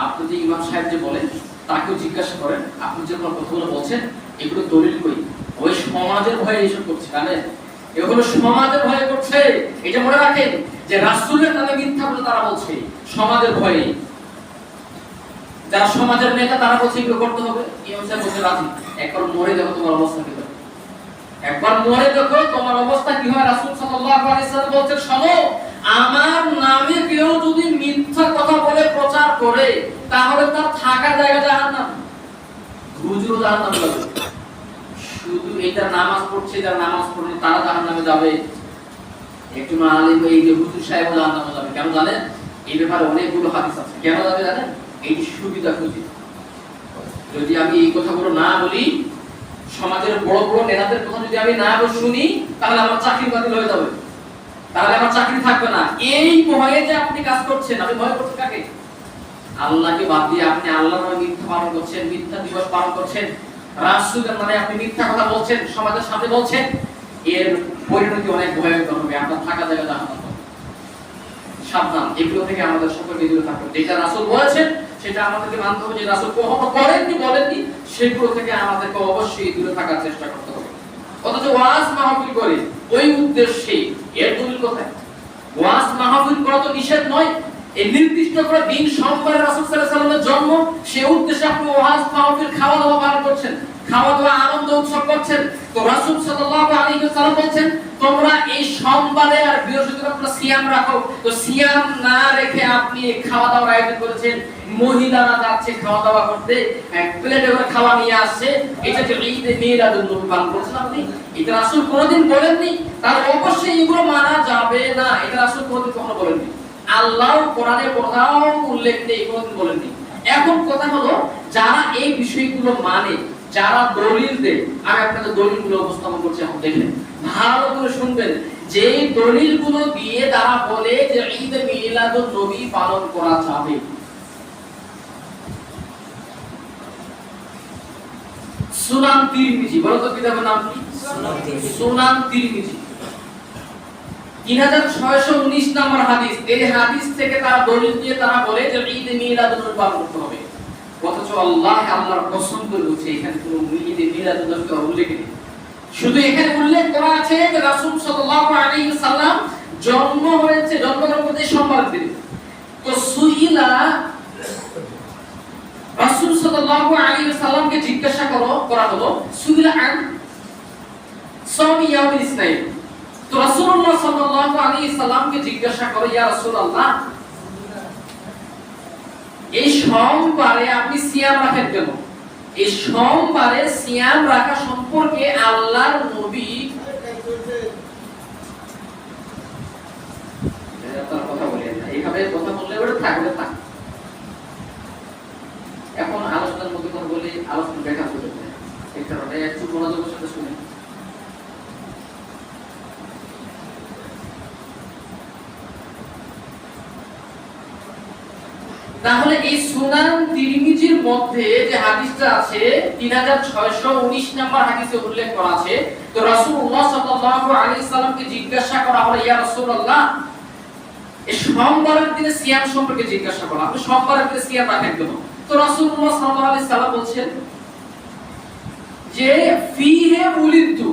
A: আপনি যে ইমাম সাহেব যে বলেন তাকেও জিজ্ঞাসা করেন, আপনি যে কথাগুলো বলছেন এগুলো দলিল কই? ওই সমাজের ভয়ে এসব করছে, জানেন? এগুলো সমাজের ভয়ে করছে। এটা মনে রাখেন যে রাসূলের নামে মিথ্যা বলে তারা বলছে সমাজের ভয়ে। যারা সমাজের নেতা তারা বলছে এগুলো করতে হবে, ইমাম সাহেব বলছে রাজি। একবার মরে দেখো তোমার অবস্থা কি হয়, একবার মরে দেখো তোমার অবস্থা কি হয়। রাসূল সাল্লাল্লাহু আলাইহি ওয়াসাল্লাম বলছেন, শোনো, আমার নামে কেউ যদি মিথ্যা কথা বলে প্রচার করে তাহলে তার থাকার জায়গা জাহান্নাম, হুজুর জাহান্নামে যাবে। শুধু এটা নামাজ পড়ছে, যারা নামাজ পড়ে তারা জাহান্নামে যাবে, একটু আলেম এই যে হুজুর সাহেব জাহান্নামে যাবে। কেন জানেন? এই ব্যাপারে অনেকগুলো হাদিস আছে। কেন যাবে জানেন? এই সুবিধা খুঁজি। যদি আমি এই কথাগুলো না বলি, সমাজের বড় বড় নেতাদের কথা যদি আমি না শুনি, তাহলে আমার চাকরি বাতিল হয়ে যাবে, তাহলে আমার চাকরি থাকবে না। এই ভয়ে যে আপনি কাজ করছেন, আপনি ভয় করছেন কাকে? আল্লাহকে বাদ দিয়ে আপনি আল্লাহর নামে মিথ্যা পালন করছেন, মিথ্যা দিবস পালন করছেন, রাসূলের নামে আপনি মিথ্যা কথা বলছেন, সমাজের সামনে বলছেন। এর পরিণতি অনেক ভয়ঙ্কর হবে, আপনার থাকা জায়গা জাহান্নাম হবে। সাবধান, এগুলো থেকে আমাদের সকলকে দূরে থাকতে হবে। যেটা রাসূল বলেছেন সেটা আমাদেরকে মানতে হবে, যে রাসূল কখনো করেননি বলেননি সেগুলো থেকে আমাদেরকে অবশ্যই দূরে থাকার চেষ্টা করতে হবে। অথচ ওয়াজ মাহফিল করে ওই উদ্দেশ্যে, এর দলিল কোথায়? ওয়াজ মাহফিল করা তো নিষেধ নয়, এই নির্দিষ্ট করে দিন সোমবার রাসূল সাল্লাল্লাহু আলাইহি ওয়াসাল্লামের জন্ম, সেই উদ্দেশ্যে আপনি ওয়াজ মাহফিল খাওয়া দাওয়া পালন করছেন, খাওয়া দাওয়া আনন্দ উৎসব করছেন। তো রাসূল সাল্লাল্লাহু আলাইহি ওয়াসাল্লাম বলেন তোমরা এই সোমবারে আর বৃহস্পতিবার তোমরা সিয়াম রাখো। তো সিয়াম না রেখে আপনি খাওয়া দাওয়ার আয়োজন করেছেন, মহিলারা যাচ্ছে খাওয়া দাওয়া করতে, এক প্লেটে করে খাওয়া নিয়ে আসছে, এটা যে ঈদ মিলাদুন নবী পালন করছেন আপনি, এটা রাসূল কোনোদিন বলেননি। তাহলে অবশ্যই এগুলো মানা যাবে না, এটা রাসূল কোনোদিন কখনো বলেননি। আল্লাহ কোরআনে কোথাও উল্লেখ নেই, কোনোদিন বলেননি। এখন কথা হলো যারা এই বিষয়গুলো মানে, যারা দলিল দেয়, আমি আপনাদের দলিলগুলো উপস্থাপন করছি, এখন দেখেন ভালো করে শুনবেন। যে দলিলগুলো দিয়ে তারা বলে যে ঈদ মিলাদুন নবী পালন করা যাবে, সুনান তিরমিজি, বলো তো কিতাবের নাম কি? সুনান তিরমিজি 3619 নম্বর হাদিস। এই হাদিস থেকে তারা দলিল দিয়ে তারা বলে যে ঈদ মিলাদুন নবী পালন করতে হবে। অথচ আল্লাহর কসম করে বলছে এখানে কোনো ঈদ মিলাদুন নবীর উল্লেখ নেই। শুধু এখানে উল্লেখ করা আছে যে রাসূল সাল্লাল্লাহু আলাইহি ওয়াসাল্লাম জন্মগ্রহণ করেছে সোমবার দিন। তো সুইলা রাসূল সাল্লাল্লাহু আলাইহি ওয়াসাল্লামকে জিজ্ঞাসা করা হলো সুইলা আন সাওমি ইয়াউমিল ইসনাইন। তো রাসূলুল্লাহ সাল্লাল্লাহু আলাইহি ওয়াসাল্লামকে জিজ্ঞাসা করো, ইয়া রাসূলুল্লাহ এই সোমবারে আপনি সিয়াম রাখেন কেন? এই সোমবারে সিয়াম রাখা সম্পর্কে আল্লাহর নবী কথা বলেন না, এইভাবে কথা বললে ওটা থাকবে না। এখন আলোচনার মধ্যে কথা বলে আলোচনা ব্যাখ্যা করতে হবে, এই কারণে একটু মনোযোগের সাথে শুনুন। তাহলে এই সুনান তিরমিজির মধ্যে যে হাদিসটা আছে 3619 নম্বর হাদিসে উল্লেখ করা আছে। তো রাসূলুল্লাহ সাল্লাল্লাহু আলাইহি সাল্লামকে জিজ্ঞাসা করা হলো, ইয়া রাসূলুল্লাহ এই সোমবারের দিনে সিয়াম সম্পর্কে জিজ্ঞাসা করা, আপনি সোমবারের দিনে সিয়াম রাখেন কেন? তো রাসূলুল্লাহ সাল্লাল্লাহু আলাইহি সাল্লাম বলছেন যে ফিহে উলিদতু,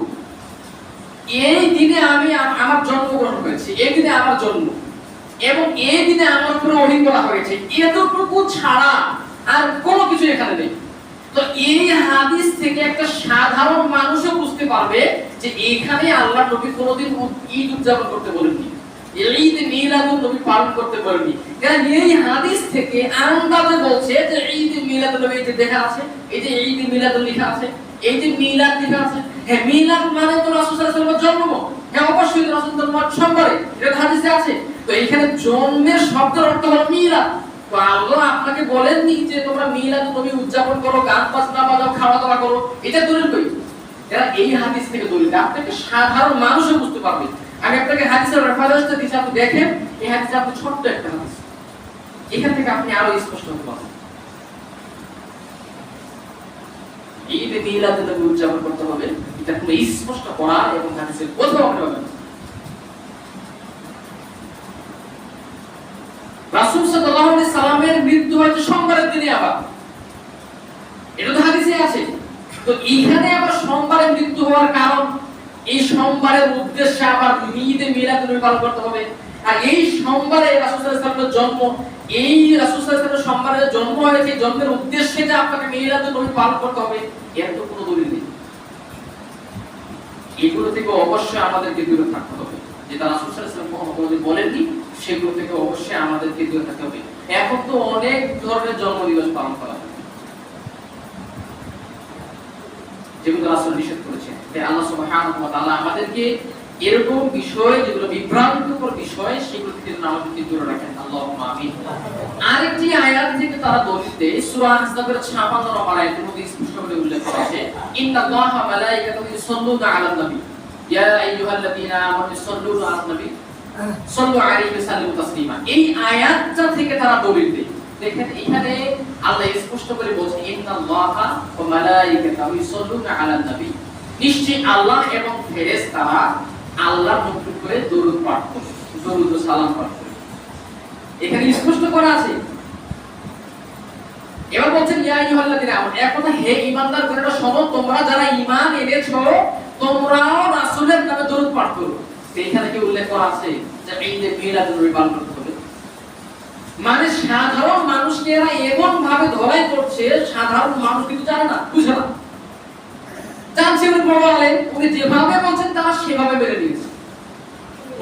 A: এই দিনে আমি আমার জন্মগ্রহণ করেছি, এই দিনে আমার জন্ম, এবং এই দিনে আমার উপরে ওহী করা হয়েছে, এতটুকু ছাড়া আর কোনো কিছু এখানে নেই। তো এই হাদিস থেকে একটা সাধারণ মানুষও বুঝতে পারবে যে এখানে আল্লাহর নবী কোনোদিন ঈদ উদযাপন করতে বলেননি, ঈদ মিলাদুন নবী পালন করতে বলেননি। কারণ এই হাদিস থেকে আন্দাজে বলছে যে ঈদ মিলাদুন নবী যে লেখা আছে, এই যে ঈদ মিলাদুন লেখা আছে, এই যে মিলাদ লেখা আছে, হ্যাঁ মিলাদ মানে তো রাসূল সাল্লাল্লাহু আলাইহি ওয়াসাল্লামের জন্ম, হ্যাঁ অবশ্যই রাসূল জন্ম সোমবারে, এটা হাদিসে আছে। তো এখানে জন্মের শব্দের অর্থ হলো মিলাদ। তো আল্লাহ আপনাকে বলেননি যে তোমরা মিলাদুন নবী উদযাপন করো, গান বাজনা বাজাও, খাওয়া দাওয়া করো, এটা দলিল কই? এরা এই হাদিস থেকে দলিল, আপনাকে সাধারণ মানুষও বুঝতে পারবে। আমি আপনাকে হাদিসের রেফারেন্সটা দিচ্ছি, আপনি দেখেন এই হাদিসে আপনি ছোট্ট একটা হাদিস, এখান থেকে আপনি আরো স্পষ্ট হতে পারবেন। ঈদ মিলাদুন নবী উদযাপন করতে হবে, এটা পুরো স্পষ্ট করা এবং হাদিসের কোথাও আপনি পাবেন না। রাসূল সাল্লাল্লাহু আলাইহি সাল্লামের মৃত্যু হয়েছে সোমবারের দিনে, আবার এটা তো হাদিসে আছে। তো এইখানে আবার সোমবারে মৃত্যু হওয়ার কারণ, এই সোমবারের উদ্দেশ্যে আবার ঈদ মিলাদুন নবী পালন করতে হবে। আর এই সোমবারে রাসূল সাল্লাল্লাহু আলাইহি সাল্লামের জন্ম, এই রাসূল সাল্লাল্লাহু আলাইহি সাল্লামের সোমবারে জন্ম হয়েছে, জন্মের উদ্দেশ্যে যে আপনাকে মিলাদুন নবী পালন করতে হবে, এর তো কোনো দলিল নেই। এগুলো থেকে অবশ্যই আমাদেরকে দূরে থাকতে হবে, যেটা রাসূল সাল্লাল্লাহু আলাইহি সাল্লাম কোনোদিন বলেননি, সেগুলো থেকে অবশ্যই আমাদেরকে দূরে থাকতে হবে। এখন তো অনেক ধরনের জন্মদিবস পালন করা হয় যেগুলো রাসূল নিষেধ করেছেন। তাই আল্লাহ সুবহানাহু ওয়া তাআলা আমাদেরকে এরকম বিষয় যেগুলো বিভ্রান্তিকর বিষয়, সেগুলো থেকে আমাদেরকে দূরে রাখেন, আল্লাহুম্মা আমিন। আরেকটি আয়াত থেকে তারা দলিল দেয়, সূরা আহজাবের 56 নম্বর আয়াতের মধ্যে স্পষ্ট করে উল্লেখ করা আছে, ইন্নাল্লাহা মালাইকাতাহু ইউসাল্লুনা আলান নবী ইয়া আইয়ুহাল্লাযীনা আমানু সাল্লু আলান নবী সাল্লু আলাইহি ওয়া সাল্লিমু তাসলিমা। এই আয়াতটা থেকে তারা দলিল দেয়। দেখেন এখানে আল্লাহ স্পষ্ট করে বলছেন, ইন্নাল্লাহা ওয়া মালাইকাতাহু ইউসাল্লুনা আলান নবী, নিশ্চয়ই আল্লাহ এবং ফেরেশতারা আল্লাহর নবীর উপরে দরুদ পাঠ করে, দরুদ ও সালাম পাঠ করে, এখানে স্পষ্ট করা আছে। এবার বলছেন ইয়া আইয়ুহাল্লাযীনা আমানু, এক কথা হে ঈমানদারগণেরা শোনো, তোমরা যারা ঈমান এনেছো তোমরাও রাসূলের নামে দরুদ পাঠ করো। এখানে কি উল্লেখ করা আছে যে ঈদে মিলাদুন নবী পালন করতে হবে? মানে সাধারণ মানুষকে এরা এমন ভাবে ধরাই করছে, সাধারণ মানুষ কিন্তু জানে না, বুঝে না, জানছে উনি বড় আলেম, উনি যেভাবে বলছেন তারা সেভাবে মেনে নিয়েছে।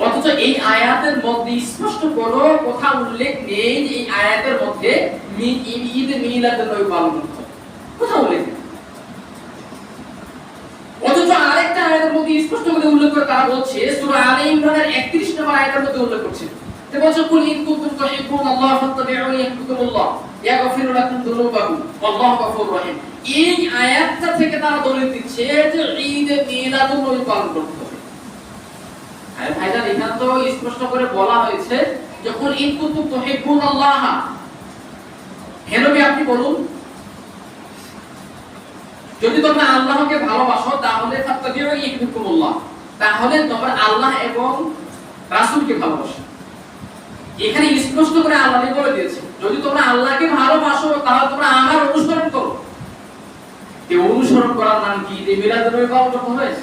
A: অথচ এই আয়াতের মধ্যে স্পষ্ট কোনো কথা উল্লেখ নেই যে এই আয়াতের মধ্যে ঈদ মিলাদুন নবী পালন করতে হবে, কোথাও উল্লেখ নেই। অথচ আরেকটা আয়াতের মধ্যে স্পষ্ট করে উল্লেখ করে তারা বলছে, সূরা আলে ইমরানের 31 নম্বর আয়াতের মধ্যে উল্লেখ করছে, তে বলছে কুল ইন কুনতুম তুহিব্বুনাল্লাহ ফাত্তাবিউনি ইউহিব্বুকুমুল্লাহ ইয়াগফিরু লাকুম যুনুবাকুম ওয়াল্লাহু গফুরুর রহিম। এই আয়াতটা থেকে তারা দলিল দিচ্ছে যে ঈদ মিলাদুন নবী পালন করতে হবে। আর ভাইজান এখানে তো স্পষ্ট করে বলা হয়েছে যে কুল ইন কুনতুম তুহিব্বুনাল্লাহ, হে নবী আপনি বলুন যদি তোমরা আল্লাহকে ভালোবাসো তাহলে ফাত্তাবিউনি ইউহিব্বুকুমুল্লাহ, তাহলে তোমরা আল্লাহ এবং রাসূলকে ভালোবাসো। এখানে স্পষ্ট করে আল্লাহ বলে দিয়েছে যদি তোমরা আল্লাহকে ভালোবাসো তাহলে তোমরা আমার অনুসরণ করো। এই অনুসরণ করার নাম কি? এই মিলাদুন নবী পালন করতে হয়,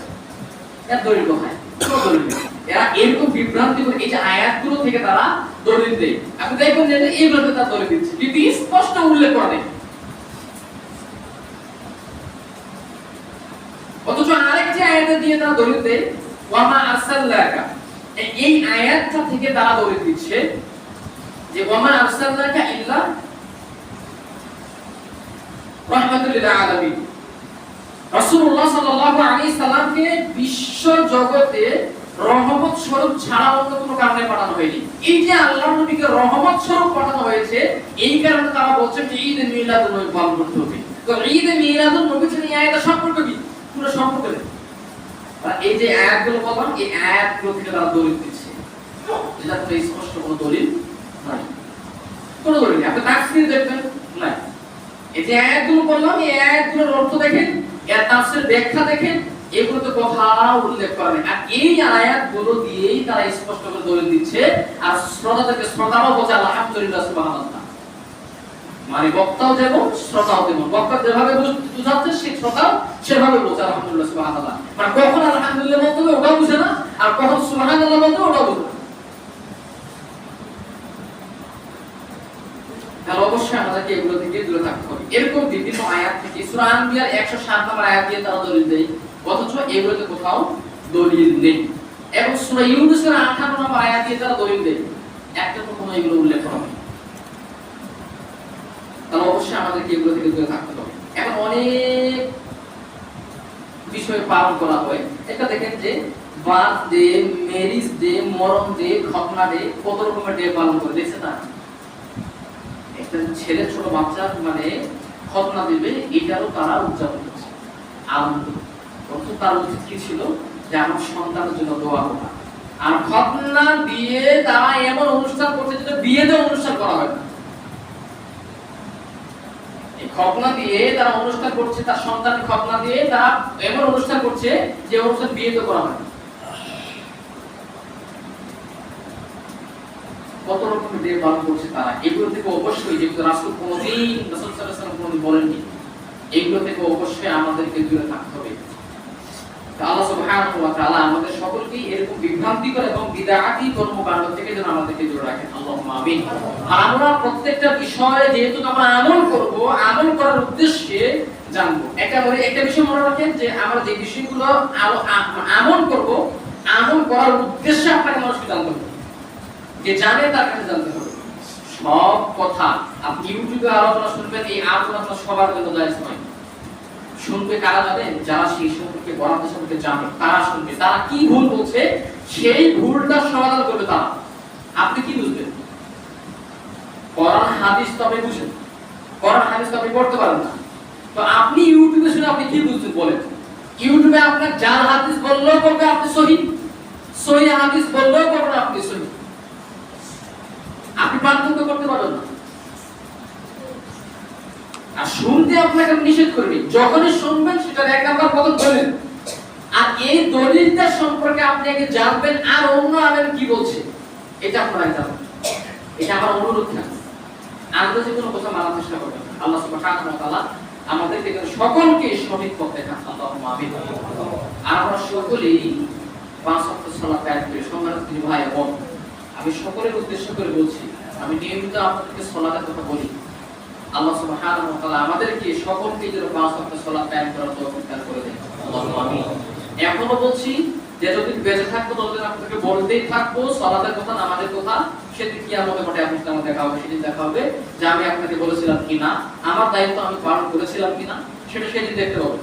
A: এর দলিল কোথায়? কোনো দলিল নেই। এরা এরকম বিভ্রান্তি করে এই যে আয়াতগুলো থেকে তারা দলিল দেয়, আপনি দেখবেন যে এইগুলোতে তারা দলিল দিচ্ছে কিন্তু স্পষ্ট উল্লেখ করা নেই। অথচ আরেকটি আয়াতে দিয়ে তারা দলিল দেয় ওয়ামা আরসালনাকা, এই আয়াতটা থেকে তারা দলিল দিচ্ছে যে ওয়ামা আরসালনাকা ইল্লা রাহমাতুল লিল আলামিন, রাসূলুল্লাহ সাল্লাল্লাহু আলাইহি সাল্লামকে বিশ্ব জগতে রহমত স্বরূপ ছাড়া অন্য কোনো কারণে পাঠানো হয়নি। এই যে আল্লাহর নবীকে রহমত স্বরূপ পাঠানো হয়েছে এই কারণে তারা বলছে যে ঈদ মিলাদুন নবী পালন করতে হবে। তো ঈদ মিলাদুন নবীর সাথে এই আয়াতের সম্পর্ক কি? পুরো সম্পর্ক নেই। আর এই যে আয়াতগুলো বললাম এই আয়াতগুলো থেকে তারা দলিল দিচ্ছে, যেটা কোনো স্পষ্ট কোনো দলিল নাই, কোনো দলিল নেই। আপনি তাফসীর দেখবেন না, এই যে আয়াতগুলো বললাম এই আয়াতগুলোর অর্থ দেখেন, এর তাফসীর ব্যাখ্যা দেখেন, এগুলোতে কথা উল্লেখ করা নেই। আর এই আয়াতগুলো দিয়েই তারা স্পষ্ট করে দলিল দিচ্ছে। আর শ্রোতাও বলছে আলহামদুলিল্লাহ সুবহানাল্লাহ, মানে বক্তাও যেমন শ্রোতাও তেমন, বক্তা যেভাবে বুঝাচ্ছে সে শ্রোতাও সেভাবে বলছে আলহামদুলিল্লাহ সুবহানাল্লাহ। মানে কখন আলহামদুলিল্লাহ বলতে হবে ওটাও বুঝে না, আর কখন সুবহানাল্লাহ বলতে হবে ওটাও বুঝে না। তাহলে অবশ্যই আমাদেরকে এগুলো থেকে দূরে থাকতে হবে। এরকম বিভিন্ন আয়াত থেকে সূরা আনবিয়ার 107 নম্বর আয়াত দিয়ে তারা দলিল দেয়, অথচ এগুলোতে কোথাও দলিল নেই। এবং সূরা ইউনূসের 58 নম্বর আয়াত দিয়ে তারা দলিল দেয়, একটা তো কোনো এগুলো উল্লেখ করা নেই। তাহলে অবশ্যই আমাদেরকে এগুলো থেকে দূরে থাকতে হবে। এখন অনেক বিষয় পালন করা হয়, এটা দেখেন যে বার্থডে, ম্যারেজ ডে, মরণ ডে, খতনা ডে, কত রকমের ডে পালন করে, দেখছেন না? একটা ছেলে ছোট বাচ্চা মানে খতনা দিবে, এটারও তারা উদযাপন করছে আনন্দ। অথচ তার উচিত কি ছিল যে আমার সন্তানের জন্য দোয়া করা। আর খতনা দিয়ে তারা এমন অনুষ্ঠান করছে যেটা বিয়েতে অনুষ্ঠান করা হয় না। এই খতনা দিয়ে তারা অনুষ্ঠান করছে, তার সন্তানের খতনা দিয়ে তারা এমন অনুষ্ঠান করছে যে অনুষ্ঠান বিয়েতে করা হয় না। কত রকমের ডে পালন করছে তারা। এগুলো থেকে অবশ্যই, যেগুলো রাসূল কোনদিন রাসূল সাল্লাল্লাহু আলাইহি ওয়াসাল্লাম কোনদিন বলেননি, এগুলো থেকে অবশ্যই আমাদেরকে দূরে থাকতে হবে। আল্লাহ সুবহানাহু ওয়া তাআলা আমাদের সকলকে এরকম বিভ্রান্তিকর এবং বিদআতি কর্মকাণ্ড থেকে যেন আমাদেরকে দূরে রাখেন, আল্লাহুম্মা আমিন। আমরা প্রত্যেকটা বিষয়ে যেহেতু আমরা আমল করব, আমল করার উদ্দেশ্যে জানবো। একটা বিষয় মনে রাখেন যে আমরা যে বিষয়গুলো আমল করব, আমল করার উদ্দেশ্যে আপনাকে মানুষকে জানতে হবে, যে জানে তার কাছে জানতে হবে। সব কথা আপনি ইউটিউবে আলোচনা শুনবেন, এই আলোচনা সবার জন্য জায়েজ নয়। শুনবে কারা জানেন? যারা সেই সম্পর্কে বরাদ্দ সম্পর্কে জানে তারা শুনবে। তারা কি ভুল বলছে সেই ভুলটা সমাধান করবে তারা। আপনি কি বুঝবেন? কোরআন হাদিস তো আপনি বুঝেন, কোরআন হাদিস তো আপনি পড়তে পারেন না, তো আপনি ইউটিউবে শুনে আপনি কি বুঝবেন বলেন? ইউটিউবে আপনার জাল হাদিস বললেও বলবে আপনি সহিহ, সহিহ হাদিস বললেও বলবেন আপনি সহিহ। আপনি পার্থক্য করতে পারবেন না। আর শুনতে আপনাকে নিষেধ করিনি, যখনই শুনবেন সেটার এক নাম্বার পদক বলেন। আর এই দলিলটা সম্পর্কে আপনি আগে জানবেন আর অন্য আলেম কি বলছে এটা আপনারা জানবেন। এটা আমার অনুরোধ থাকবে, আমরা যে কোনো কথা মানার চেষ্টা করবেন। আল্লাহ সুবহানাহু ওয়া তাআলা আমাদেরকে সকলকে সঠিক পথ দেখান, আল্লাহুম্মা আমিন। আর আমরা সকলেই পাঁচ ওয়াক্ত সালাত আদায় করি। সম্মানিত ভাই বোন, আমি সকলের উদ্দেশ্য করে বলছি আমি নিয়মিত আপনাদেরকে সালাতের কথা বলি। আল্লাহ সুবহানাহু ওয়া তাআলা আমাদেরকে সকলকে যেন পাঁচ ওয়াক্ত সালাত কায়েম করার তৌফিক দান করে দেন। আল্লাহুম্মা আমিন। এখনো বলছি যে যদি বেঁচে থাকবো ততদিন আপনাদেরকে বলতেই থাকবো সালাতের কথা, নামাজের কথা। সেদিন কিয়ামতের মাঠে আপনার সাথে দেখা হবে, সেদিন দেখা হবে যে আমি আপনাকে বলেছিলাম কিনা, আমার দায়িত্ব আমি পালন করেছিলাম কিনা, সেটা সেদিন দেখতে পাবো।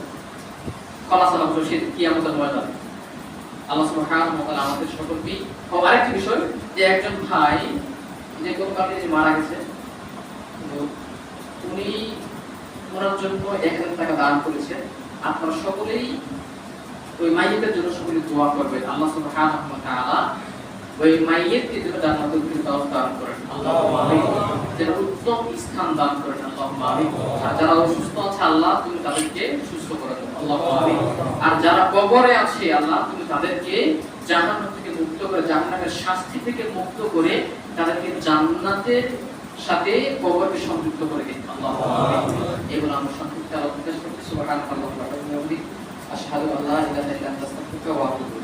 A: খলাসা হবে সেদিন কিয়ামতের ময়দানে। আল্লাহ সুবহানাহু ওয়া তাআলা আমাদের সকলকে। আরেকটি বিষয় যে একজন ভাই যে কোন কারণে মারা গেছে, উনি ওনার জন্য 1000 টাকা দান করেছেন। আপনারা সকলেই ওই মাইয়েতের জন্য সকলে দোয়া করবেন। আল্লাহ সুবহানাহু ওয়া তাআলা ওই মাইয়েতকে যেন জান্নাতুল ফিরদাউস দান করেন, আল্লাহুম্মা আমিন। যেন উত্তম স্থান দান করেন, আল্লাহুম্মা আমিন। আর যারা অসুস্থ আছে আল্লাহ তুমি তাদেরকে সুস্থ করে দাও, আল্লাহুম্মা আমিন। আর যারা কবরে আছে আল্লাহ তুমি তাদেরকে জাহান্নাম থেকে মুক্ত করে, জাহান্নামের শাস্তি থেকে মুক্ত করে তাদেরকে জান্নাতের সাথে কবরকে সংযুক্ত করে দিন, আল্লাহুম্মা আমিন। এগুলো আমরা সংক্ষিপ্ত আলোচনা করতেছি। সুবহানাল্লাহি ওয়া বিহামদিহি, আশহাদু আল্লা ইলাহা ইল্লা আনতা, আস্তাগফিরুকা ওয়া আতুবু